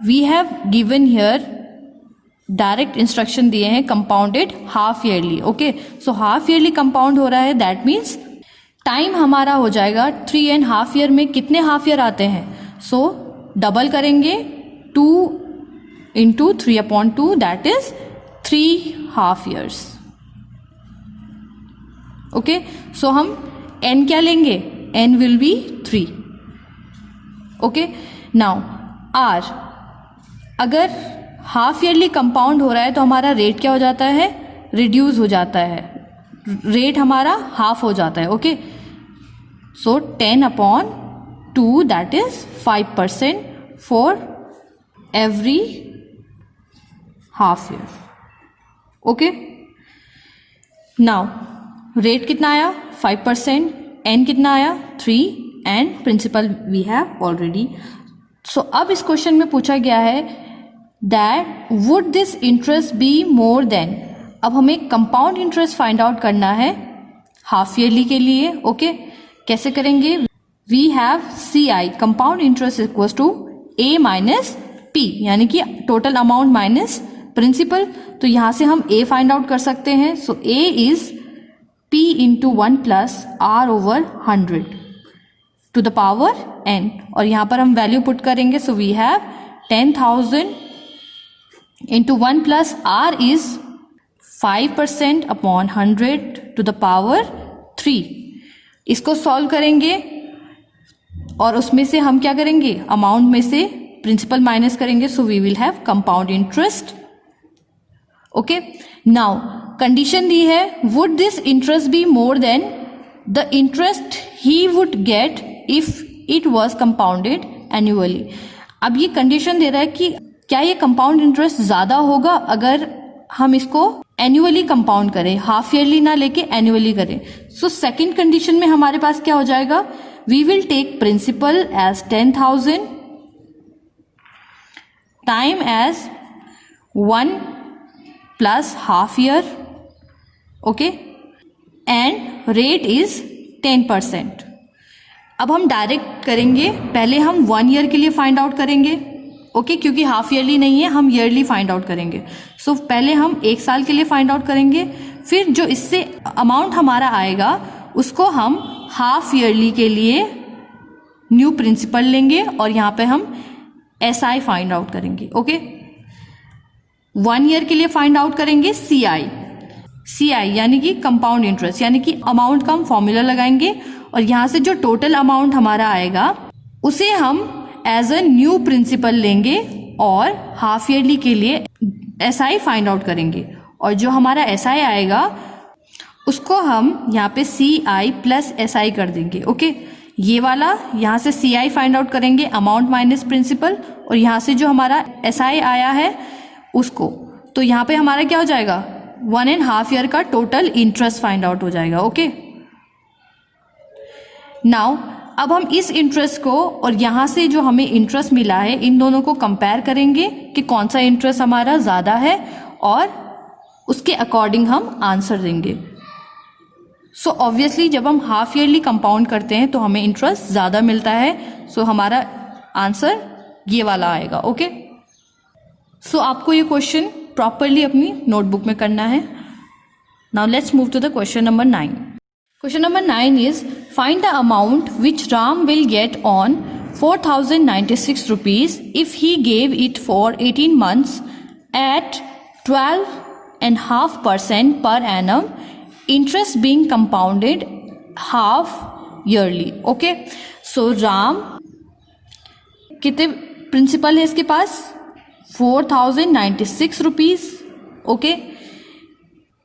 we have given here direct instruction दिए हैं compounded half yearly. Okay, so half yearly compound हो रहा है, दैट मीन्स टाइम हमारा हो जाएगा 3.5 ईयर में कितने हाफ ईयर आते हैं, सो डबल करेंगे 2 into 3/2 that is 3 half years. Okay, so हम n क्या लेंगे, n will be 3। Okay, now r, अगर हाफ ईयरली कंपाउंड हो रहा है तो हमारा रेट क्या हो जाता है, रिड्यूस हो जाता है, रेट हमारा हाफ हो जाता है। Okay, so 10/2 that is 5% for every half year. Okay, now rate कितना आया 5%, n कितना आया 3 and principal we have already. So अब इस क्वेश्चन में पूछा गया है that would this interest be more than, अब हमें कंपाउंड इंटरेस्ट फाइंड आउट करना है हाफ ईयरली के लिए। ओके, कैसे करेंगे, we have CI compound interest equal to A minus P, यानी कि टोटल अमाउंट माइनस प्रिंसिपल। तो यहां से हम A फाइंड आउट कर सकते हैं, so A is P into 1 plus R/100 to the power n, और यहां पर हम वैल्यू पुट करेंगे, so we have 10,000 into 1 plus R is 5% upon 100 to the power 3। इसको सॉल्व करेंगे और उसमें से हम क्या करेंगे, अमाउंट में से प्रिंसिपल माइनस करेंगे, so we will have compound interest. Okay, now condition दी है would this interest be more than the interest he would get if it was compounded annually. अब ये कंडीशन दे रहा है कि क्या ये कंपाउंड इंटरेस्ट ज्यादा होगा अगर हम इसको एनुअली कंपाउंड करें, हाफ ईयरली ना लेके एनुअली करें। सो सेकंड कंडीशन में हमारे पास क्या हो जाएगा, we will take principal as 10,000 time as 1 plus half year. Okay, and rate is 10%। अब हम डायरेक्ट करेंगे, पहले हम 1 ईयर के लिए फाइंड आउट करेंगे। ओके, क्योंकि हाफ ईयरली नहीं है, हम ईयरली फाइंड आउट करेंगे। सो पहले हम 1 साल के लिए फाइंड आउट करेंगे, फिर जो इससे अमाउंट हमारा आएगा उसको हम हाफ ईयरली के लिए न्यू प्रिंसिपल लेंगे और यहाँ पे हम SI फाइंड आउट करेंगे। ओके, 1 ईयर के लिए फाइंड आउट करेंगे CI यानी कि कंपाउंड इंटरेस्ट, यानी कि अमाउंट का हम फॉर्मूला लगाएंगे और यहाँ से जो टोटल अमाउंट हमारा आएगा उसे हम एज अ न्यू प्रिंसिपल लेंगे और हाफ ईयरली के लिए SI फाइंड आउट करेंगे, और जो हमारा SI आएगा उसको हम यहाँ पे CI प्लस SI कर देंगे। ओके, ये वाला यहाँ से CI फाइंड आउट करेंगे, अमाउंट माइनस प्रिंसिपल, और यहाँ से जो हमारा SI आया है उसको, तो यहाँ पे हमारा क्या हो जाएगा, 1.5 ईयर का टोटल इंटरेस्ट फाइंड आउट हो जाएगा। ओके, नाउ अब हम इस इंटरेस्ट को और यहाँ से जो हमें इंटरेस्ट मिला है इन दोनों को कंपेयर करेंगे कि कौन सा इंटरेस्ट हमारा ज़्यादा है, और उसके अकॉर्डिंग हम आंसर देंगे। सो ऑब्वियसली जब हम हाफ ईयरली कंपाउंड करते हैं तो हमें इंटरेस्ट ज़्यादा मिलता है, सो हमारा आंसर ये वाला आएगा। ओके, सो आपको ये क्वेश्चन प्रॉपरली अपनी नोटबुक में करना है। Now let's move to the question number 9। Question number 9 is find the amount which Ram will get on 4,096 rupees if he gave it for 18 months at 12.5% per annum, interest being compounded half yearly. Okay, so Ram कितने principal है इसके पास, 4,096 rupees. Okay,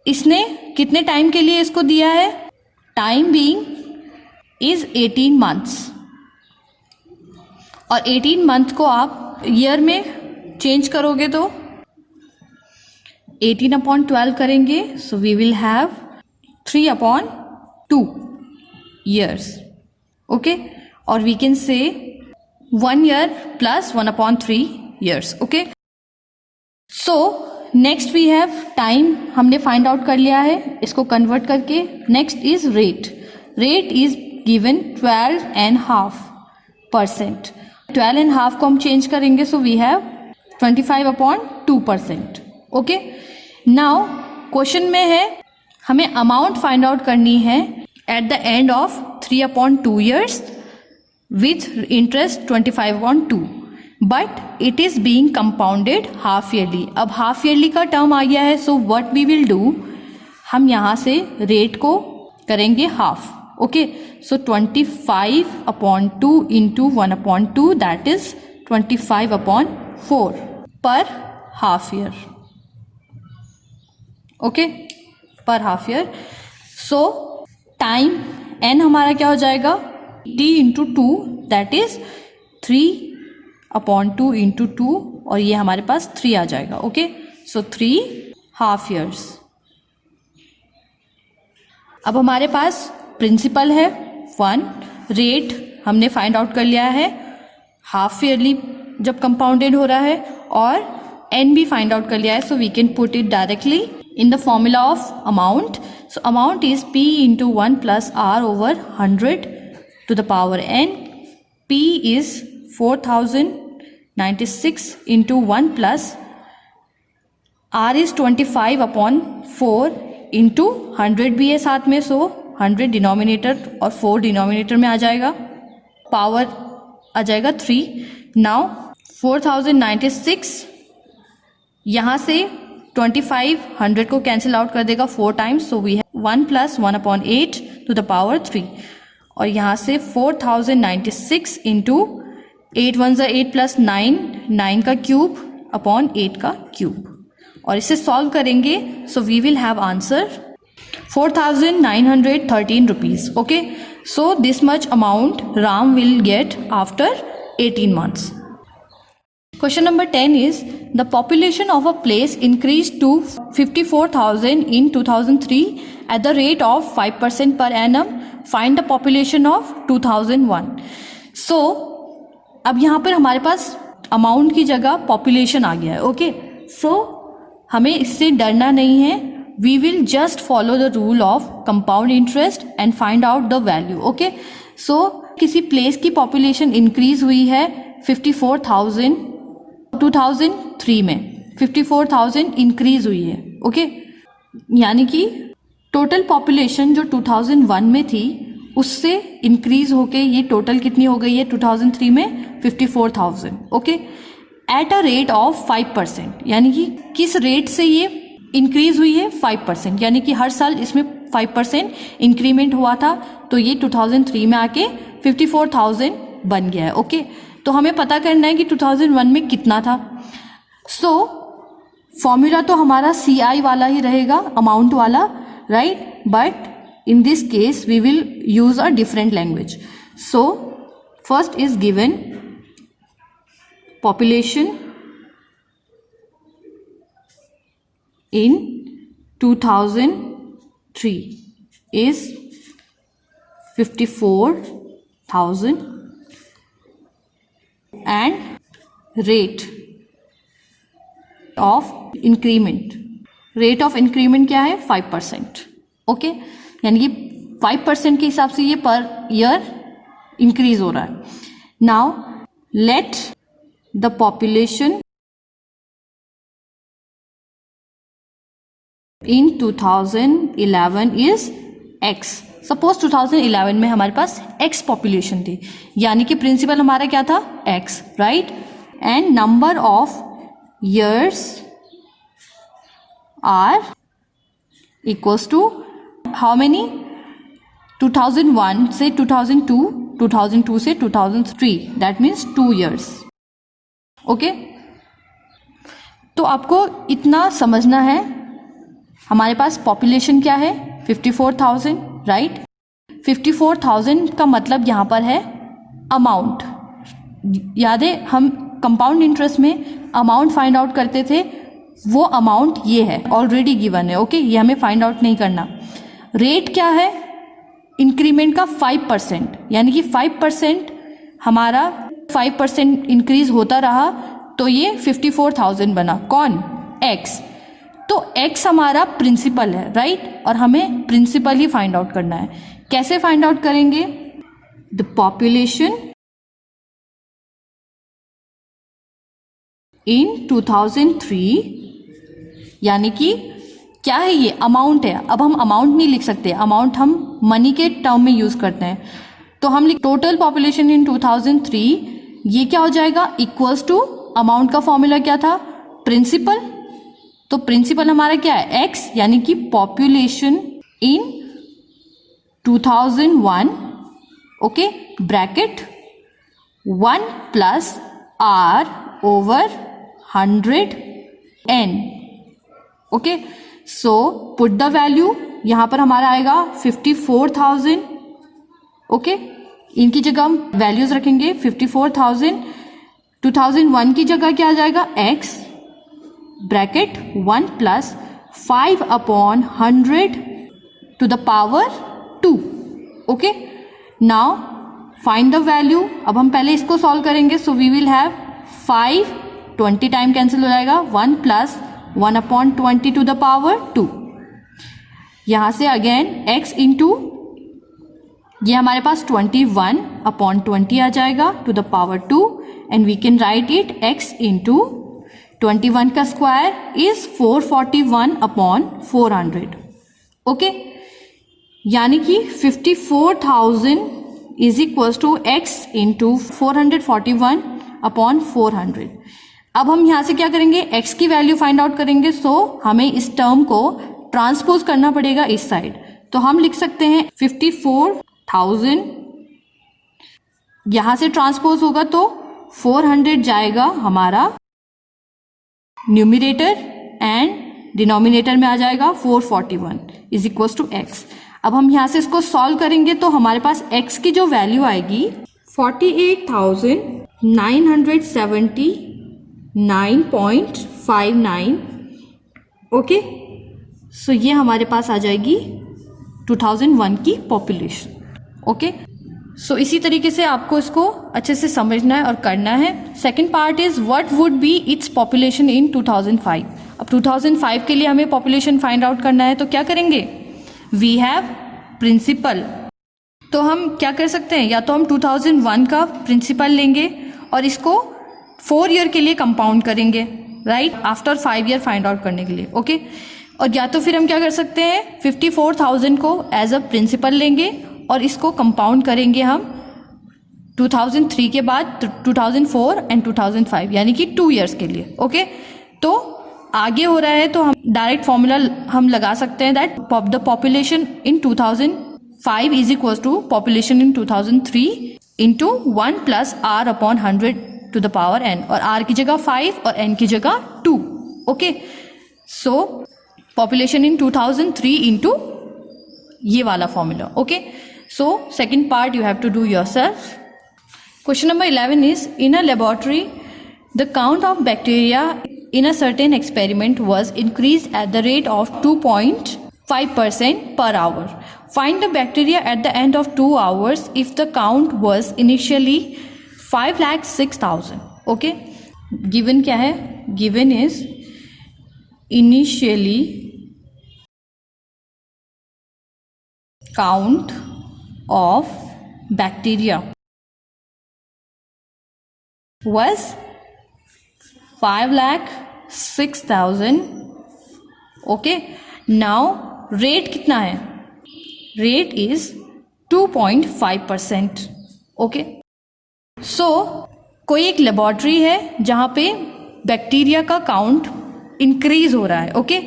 इसने कितने time के लिए इसको दिया है, टाइम बीइंग इज 18 मंथ्स, और 18 मंथ को आप ईयर में चेंज करोगे तो 18/12 करेंगे, so we will have 3/2 years. Okay, और we can say 1 year plus 1/3 years. Okay, so next we have time, हमने फाइंड आउट कर लिया है, इसको कन्वर्ट करके next is rate. Rate is given 12.5%। 12.5 को हम चेंज करेंगे, so we have 25/2%। Okay, now question में है हमें अमाउंट फाइंड आउट करनी है at the end of 3/2 years with interest 25/2, but it is being compounded half yearly. अब हाफ ईयरली का टर्म आ गया है, so what we will do, हम यहाँ से रेट को करेंगे half. Okay, so 25/2 into 1/2 that is 25/4 per half year. Okay, per half year. So time n हमारा क्या हो जाएगा, t into 2 that is 3/2 into 2, और ये हमारे पास 3 आ जाएगा। Okay, so 3 half years. अब हमारे पास प्रिंसिपल है 1, रेट हमने फाइंड आउट कर लिया है, हाफ ईयरली जब कंपाउंडेड हो रहा है, और एन भी फाइंड आउट कर लिया है, so we can put it directly in the formula of amount. So amount is P into 1 plus R over 100 to the power n. P is 4096 into 1 plus R is 25/4 into 100 भी है साथ में, so 100 denominator और 4 denominator में आ जाएगा, power आ जाएगा 3। Now 4096 यहाँ से 25 100 को कैंसिल आउट कर देगा 4 times, so we have 1 plus 1/8 to the power 3, और यहाँ से 4096 इंटू 8 1 8 प्लस 9 9 का क्यूब अपॉन 8 का क्यूब, और इसे सॉल्व करेंगे, so we will have answer 4913 rupees. Okay, so this much amount Ram will get after 18 months. Question number 10 is the population of a place increased to 54,000 in 2003 at the rate of 5% per annum. Find the population of 2001. So अब यहाँ पर हमारे पास amount की जगह population आ गया है। Okay, सो हमें इससे डरना नहीं है, we will just follow the rule of compound interest and find out the value. Okay, so किसी प्लेस की पॉपुलेशन इंक्रीज हुई है 54,000 2003 में, 54,000 इंक्रीज हुई है। ओके, यानी कि टोटल पॉपुलेशन जो 2001 में थी उससे इंक्रीज होके ये टोटल कितनी हो गई है 2003 में 54,000। Okay, at a rate of 5%, यानी कि किस रेट से ये इंक्रीज हुई है 5%, यानी कि हर साल इसमें 5% इंक्रीमेंट हुआ था, तो ये 2003 में आके 54,000 बन गया है। ओके, तो हमें पता करना है कि 2001 में कितना था। सो फॉर्मूला तो हमारा CI वाला ही रहेगा, अमाउंट वाला, right, but in this case we will use a different language. So first is given population in 2003 is 54,000 and rate of increment क्या है 5%. ओके, यानी कि 5% के हिसाब से ये पर ईयर इंक्रीज हो रहा है। Now let the population in 2011 is x। Suppose 2011 में हमारे पास x पॉपुलेशन थी, यानी कि प्रिंसिपल हमारा क्या था x, right, and number of years are equals to how many, 2001 से 2002, 2002 से 2003, दैट मीन्स 2 years। ओके, तो आपको इतना समझना है, हमारे पास पॉपुलेशन क्या है 54,000, राइट। 54,000 का मतलब यहाँ पर है अमाउंट। याद है हम कंपाउंड इंटरेस्ट में अमाउंट फाइंड आउट करते थे, वो अमाउंट ये है, ऑलरेडी गिवन है। ओके, ये हमें फाइंड आउट नहीं करना। रेट क्या है इंक्रीमेंट का 5%, यानी कि 5% हमारा 5% इंक्रीज होता रहा, तो ये 54,000 बना। कौन, x। तो x हमारा प्रिंसिपल है, राइट, और हमें प्रिंसिपल ही फाइंड आउट करना है। कैसे फाइंड आउट करेंगे, द पॉपुलेशन इन 2003 यानी कि क्या है ये, अमाउंट है। अब हम अमाउंट नहीं लिख सकते, अमाउंट हम मनी के टर्म में यूज करते हैं। तो हम लिख टोटल पॉपुलेशन इन 2003, ये क्या हो जाएगा, इक्वल्स टू अमाउंट का फॉर्मूला क्या था, प्रिंसिपल। तो प्रिंसिपल हमारा क्या है, x, यानी कि population in 2001, okay, bracket 1 plus r over 100n, okay. So put the value, यहां पर हमारा आएगा 54,000, ओके। इनकी जगह हम वैल्यूज रखेंगे 54,000, 2001 की जगह क्या आ जाएगा, x bracket 1 plus 5 upon 100 to the power 2, okay. Now find the value. अब हम पहले इसको सॉल्व करेंगे, so we will have 5, 20 time cancel हो जाएगा, 1 plus 1 upon 20 to the power 2। यहां से अगेन x इंटू, ये हमारे पास 21 अपॉन 20 आ जाएगा to the power 2, and we can write it x into 21 का स्क्वायर इज 441 अपॉन 400, ओके। यानी कि 54,000 is equal to x into 441 upon 400। अब हम यहां से क्या करेंगे, x की वैल्यू फाइंड आउट करेंगे। सो हमें इस टर्म को ट्रांसपोज करना पड़ेगा इस साइड। तो हम लिख सकते हैं 54,000, यहां से ट्रांसपोज होगा तो 400 जाएगा हमारा न्यूमिरेटर, एंड डिनोमिनेटर में आ जाएगा 441 इज इक्वल टू x। अब हम यहां से इसको सॉल्व करेंगे तो हमारे पास x की जो वैल्यू आएगी 48,979.59, ओके। सो ये हमारे पास आ जाएगी 2001 की पॉपुलेशन, ओके। सो इसी तरीके से आपको इसको अच्छे से समझना है और करना है। Second part is what would be its population in 2005। अब 2005 के लिए हमें पॉपुलेशन फाइंड आउट करना है, तो क्या करेंगे, वी हैव प्रिंसिपल। तो हम क्या कर सकते हैं, या तो हम 2001 का प्रिंसिपल लेंगे और इसको 4 ईयर के लिए कंपाउंड करेंगे, right, after 5 year find out करने के लिए, ओके। और या तो फिर हम क्या कर सकते हैं, 54,000 को एज अ प्रिंसिपल लेंगे और इसको कंपाउंड करेंगे हम 2003 के बाद 2004 एंड 2005, यानी कि 2 ईयर्स के लिए, ओके। तो आगे हो रहा है तो हम डायरेक्ट फॉर्मूला हम लगा सकते हैं that the population in 2005 is equal to population in 2003 into 1 plus r upon 100 to the power n, और r की जगह 5 और n की जगह 2, okay. So population in 2003 into ये वाला formula, okay. So second part you have to do yourself. Question number 11 is in a laboratory the count of bacteria in a certain experiment was increased at the rate of 2.5% per hour. Find the bacteria at the end of 2 hours if the count was initially 5,06,000. Okay, given क्या है, given is initially count of bacteria was 5,06,000. Okay, now rate कितना है, rate is 2.5%, okay. सो कोई एक laboratory है जहां पे bacteria का काउंट इंक्रीज हो रहा है, ओके।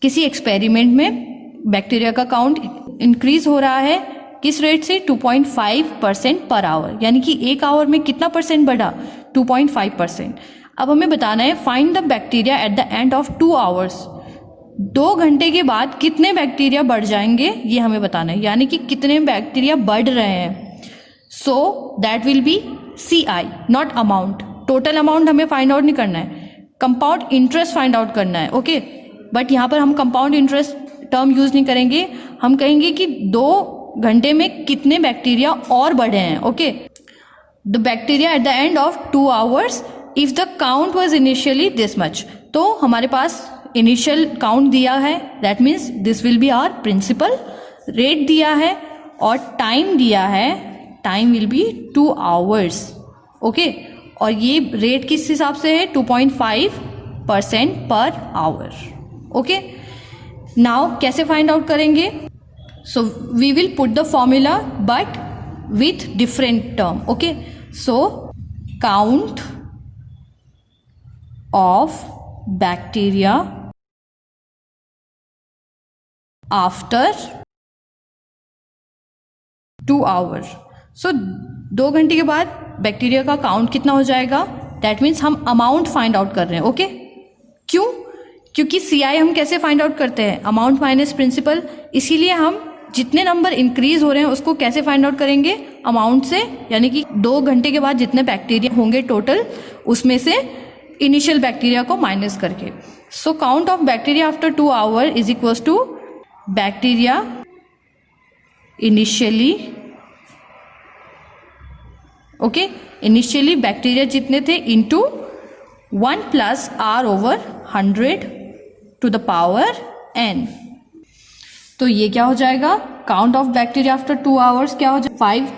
किसी एक्सपेरिमेंट में बैक्टीरिया का काउंट इंक्रीज हो रहा है, किस रेट से, 2.5% पर आवर, यानी कि 1 आवर में कितना परसेंट बढ़ा, 2.5%। अब हमें बताना है find the bacteria at the end of 2 hours, 2 घंटे के बाद कितने बैक्टीरिया बढ़ जाएंगे, ये हमें बताना है, यानी कि कितने बैक्टीरिया बढ़ रहे हैं। So that will B CI, not amount. Total amount हमें फाइंड आउट नहीं करना है, कंपाउंड इंटरेस्ट फाइंड आउट करना है, ओके। बट यहाँ पर हम कंपाउंड इंटरेस्ट टर्म यूज नहीं करेंगे, हम कहेंगे कि 2 घंटे में कितने बैक्टीरिया और बढ़े हैं, okay. The bacteria at the end of 2 hours if the count was initially this much, तो हमारे पास इनिशियल काउंट दिया है, that means this will be our principal. Rate दिया है और टाइम दिया है, time will be 2 hours, okay. और ये रेट किस हिसाब से है, 2.5% पर आवर। ओके, नाउ कैसे फाइंड आउट करेंगे? So we will put the formula but with different term. Okay, so count of bacteria after 2 hour. So 2 घंटे के बाद बैक्टीरिया का काउंट कितना हो जाएगा? दैट मीन्स हम अमाउंट फाइंड आउट कर रहे हैं. ओके, क्यों? क्योंकि CI हम कैसे फाइंड आउट करते हैं? Amount minus principal. इसीलिए हम जितने नंबर इंक्रीज हो रहे हैं उसको कैसे फाइंड आउट करेंगे? अमाउंट से, यानी कि 2 घंटे के बाद जितने बैक्टीरिया होंगे टोटल, उसमें से इनिशियल बैक्टीरिया को माइनस करके. So count of bacteria after 2 hour is equals to bacteria initially. Okay, initially bacteria जितने थे into 1 plus R over 100 to the power n. तो ये क्या हो जाएगा? Count of bacteria after 2 hours क्या हो जाएगा? 5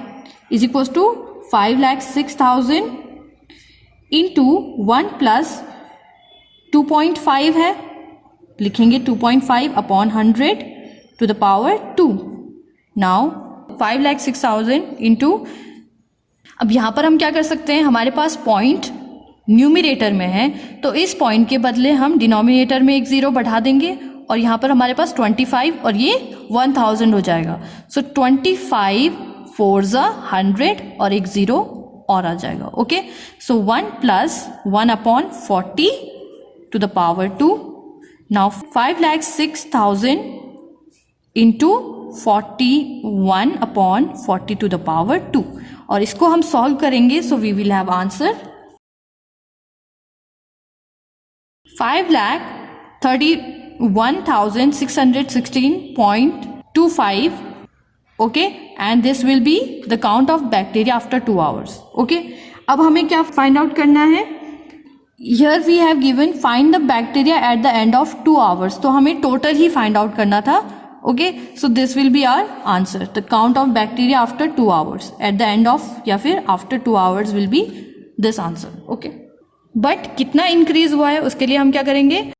is equal to 5,06,000 into 1 plus 2.5 है, लिखेंगे 2.5 upon 100 to the power 2. Now 5,06,000 into, अब यहाँ पर हम क्या कर सकते हैं? हमारे पास पॉइंट न्यूमिरेटर में है, तो इस पॉइंट के बदले हम डिनोमिनेटर में एक 0 बढ़ा देंगे और यहाँ पर हमारे पास 25 और ये 1000 हो जाएगा. सो 25 4 100 और एक 0 और आ जाएगा. Okay, so 1 plus 1 upon 40 to the power 2. Now 5,06,000 into 41 upon 40 to the power 2, और इसको हम सॉल्व करेंगे. So we will have answer 5,31,616.25. Okay, and this will be the count of bacteria after 2 hours. Okay, अब हमें क्या find out करना है? Here we have given find the bacteria at the end of 2 hours. तो हमें total ही find out करना था. Okay, so this will be our answer. The count of bacteria after 2 hours at the end of, या फिर after 2 hours will be this answer. Okay, but कितना increase हुआ है उसके लिए हम क्या करेंगे?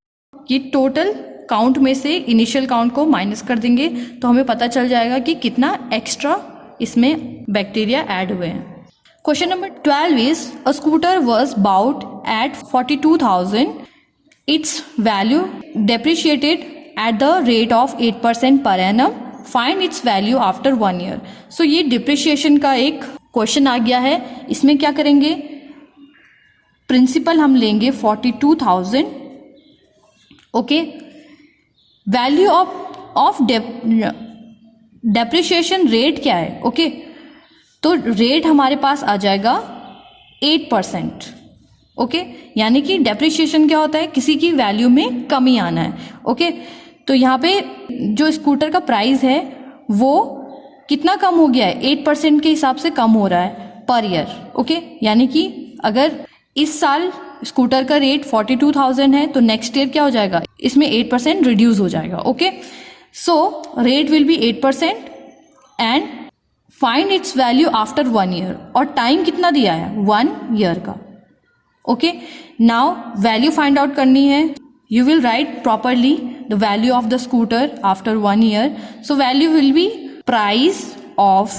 ये टोटल काउंट में से इनिशियल काउंट को माइनस कर देंगे, तो हमें पता चल जाएगा कि कितना एक्स्ट्रा इसमें बैक्टीरिया ऐड हुए हैं. Question number 12 is a scooter was bought at 42,000. Its value depreciated at the rate of 8% per annum. Find its value after 1 year. So ये डिप्रिशिएशन का एक क्वेश्चन आ गया है. इसमें क्या करेंगे? प्रिंसिपल हम लेंगे 42,000. Okay, value of depreciation rate क्या है? ओके, तो रेट हमारे पास आ जाएगा 8%. ओके, यानी कि डेप्रिशिएशन क्या होता है? किसी की वैल्यू में कमी आना है. ओके, तो यहाँ पे जो स्कूटर का प्राइस है वो कितना कम हो गया है? 8% के हिसाब से कम हो रहा है पर ईयर. ओके, यानी कि अगर इस साल स्कूटर का रेट 42,000 है तो नेक्स्ट ईयर क्या हो जाएगा? इसमें 8% रिड्यूस हो जाएगा. Okay, so rate will be 8% and find its value after 1 year. और टाइम कितना दिया है? 1 ईयर का. Okay, now value find out करनी है. You will write properly the value of the scooter after 1 year. So value will be price of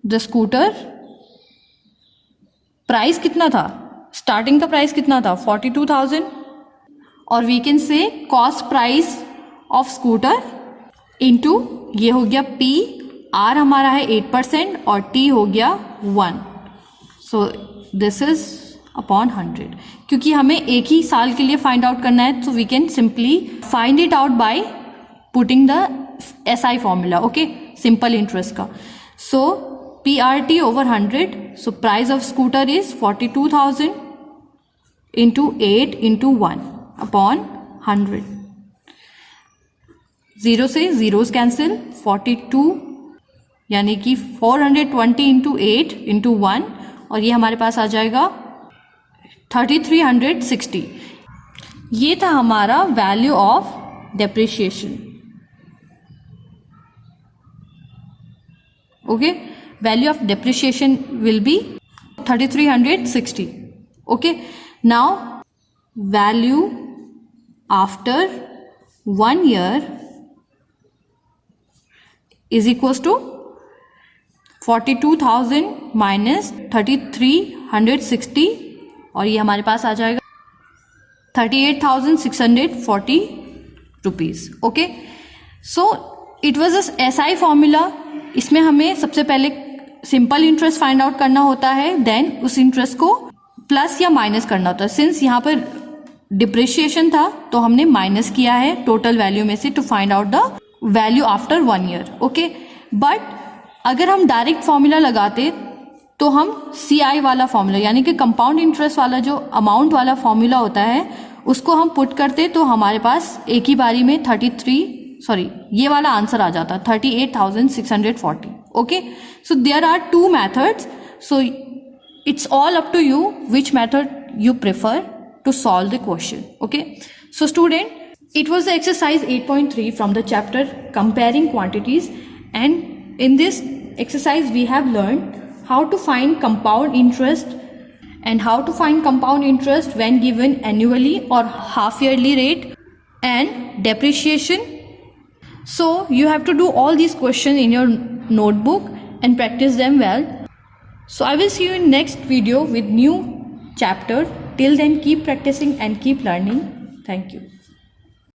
the scooter. Price कितना था? Starting का प्राइस कितना था? 42,000. और we can say cost price of scooter into ये हो गया P. R हमारा है 8% और T हो गया 1. सो दिस इज अपॉन 100. क्योंकि हमें एक ही साल के लिए फाइंड आउट करना है, so we can simply find it out by putting the SI formula. Okay, simple interest का. So PRT over 100. So price of scooter is 42,000 into 8 into 1 upon 100. 0 से zeros cancel. 42 यानी कि 420 into 8 into 1, और ये हमारे पास आ जाएगा 3360. ये था हमारा value of depreciation. Okay, value of depreciation will be 3360. okay, now value after 1 year is equals to 42,000 minus 3,360 और ये हमारे पास आ जाएगा 38,640 rupees. Okay, so it was a SI formula. इसमें हमें सबसे पहले सिंपल इंटरेस्ट फाइंड आउट करना होता है, देन उस इंटरेस्ट को प्लस या माइनस करना होता है. सिंस यहाँ पर डिप्रिशिएशन था तो हमने माइनस किया है टोटल वैल्यू में से to find out the value after 1 year. Okay, but अगर हम डायरेक्ट फॉर्मूला लगाते तो हम CI वाला फॉर्मूला यानी कि कंपाउंड इंटरेस्ट वाला जो अमाउंट वाला फॉर्मूला होता है उसको हम पुट करते तो हमारे पास एक ही बारी में ये वाला आंसर आ जाता 38,640. Okay, so there are 2 methods. So it's all up to you which method you prefer to solve the question. Okay, so student, it was the exercise 8.3 from the chapter comparing quantities, and in this exercise we have learned how to find compound interest and how to find compound interest when given annually or half yearly rate and depreciation. So you have to do all these questions in your notebook and practice them well. So I will see you in next video with new chapter. Till then, keep practicing and keep learning. Thank you.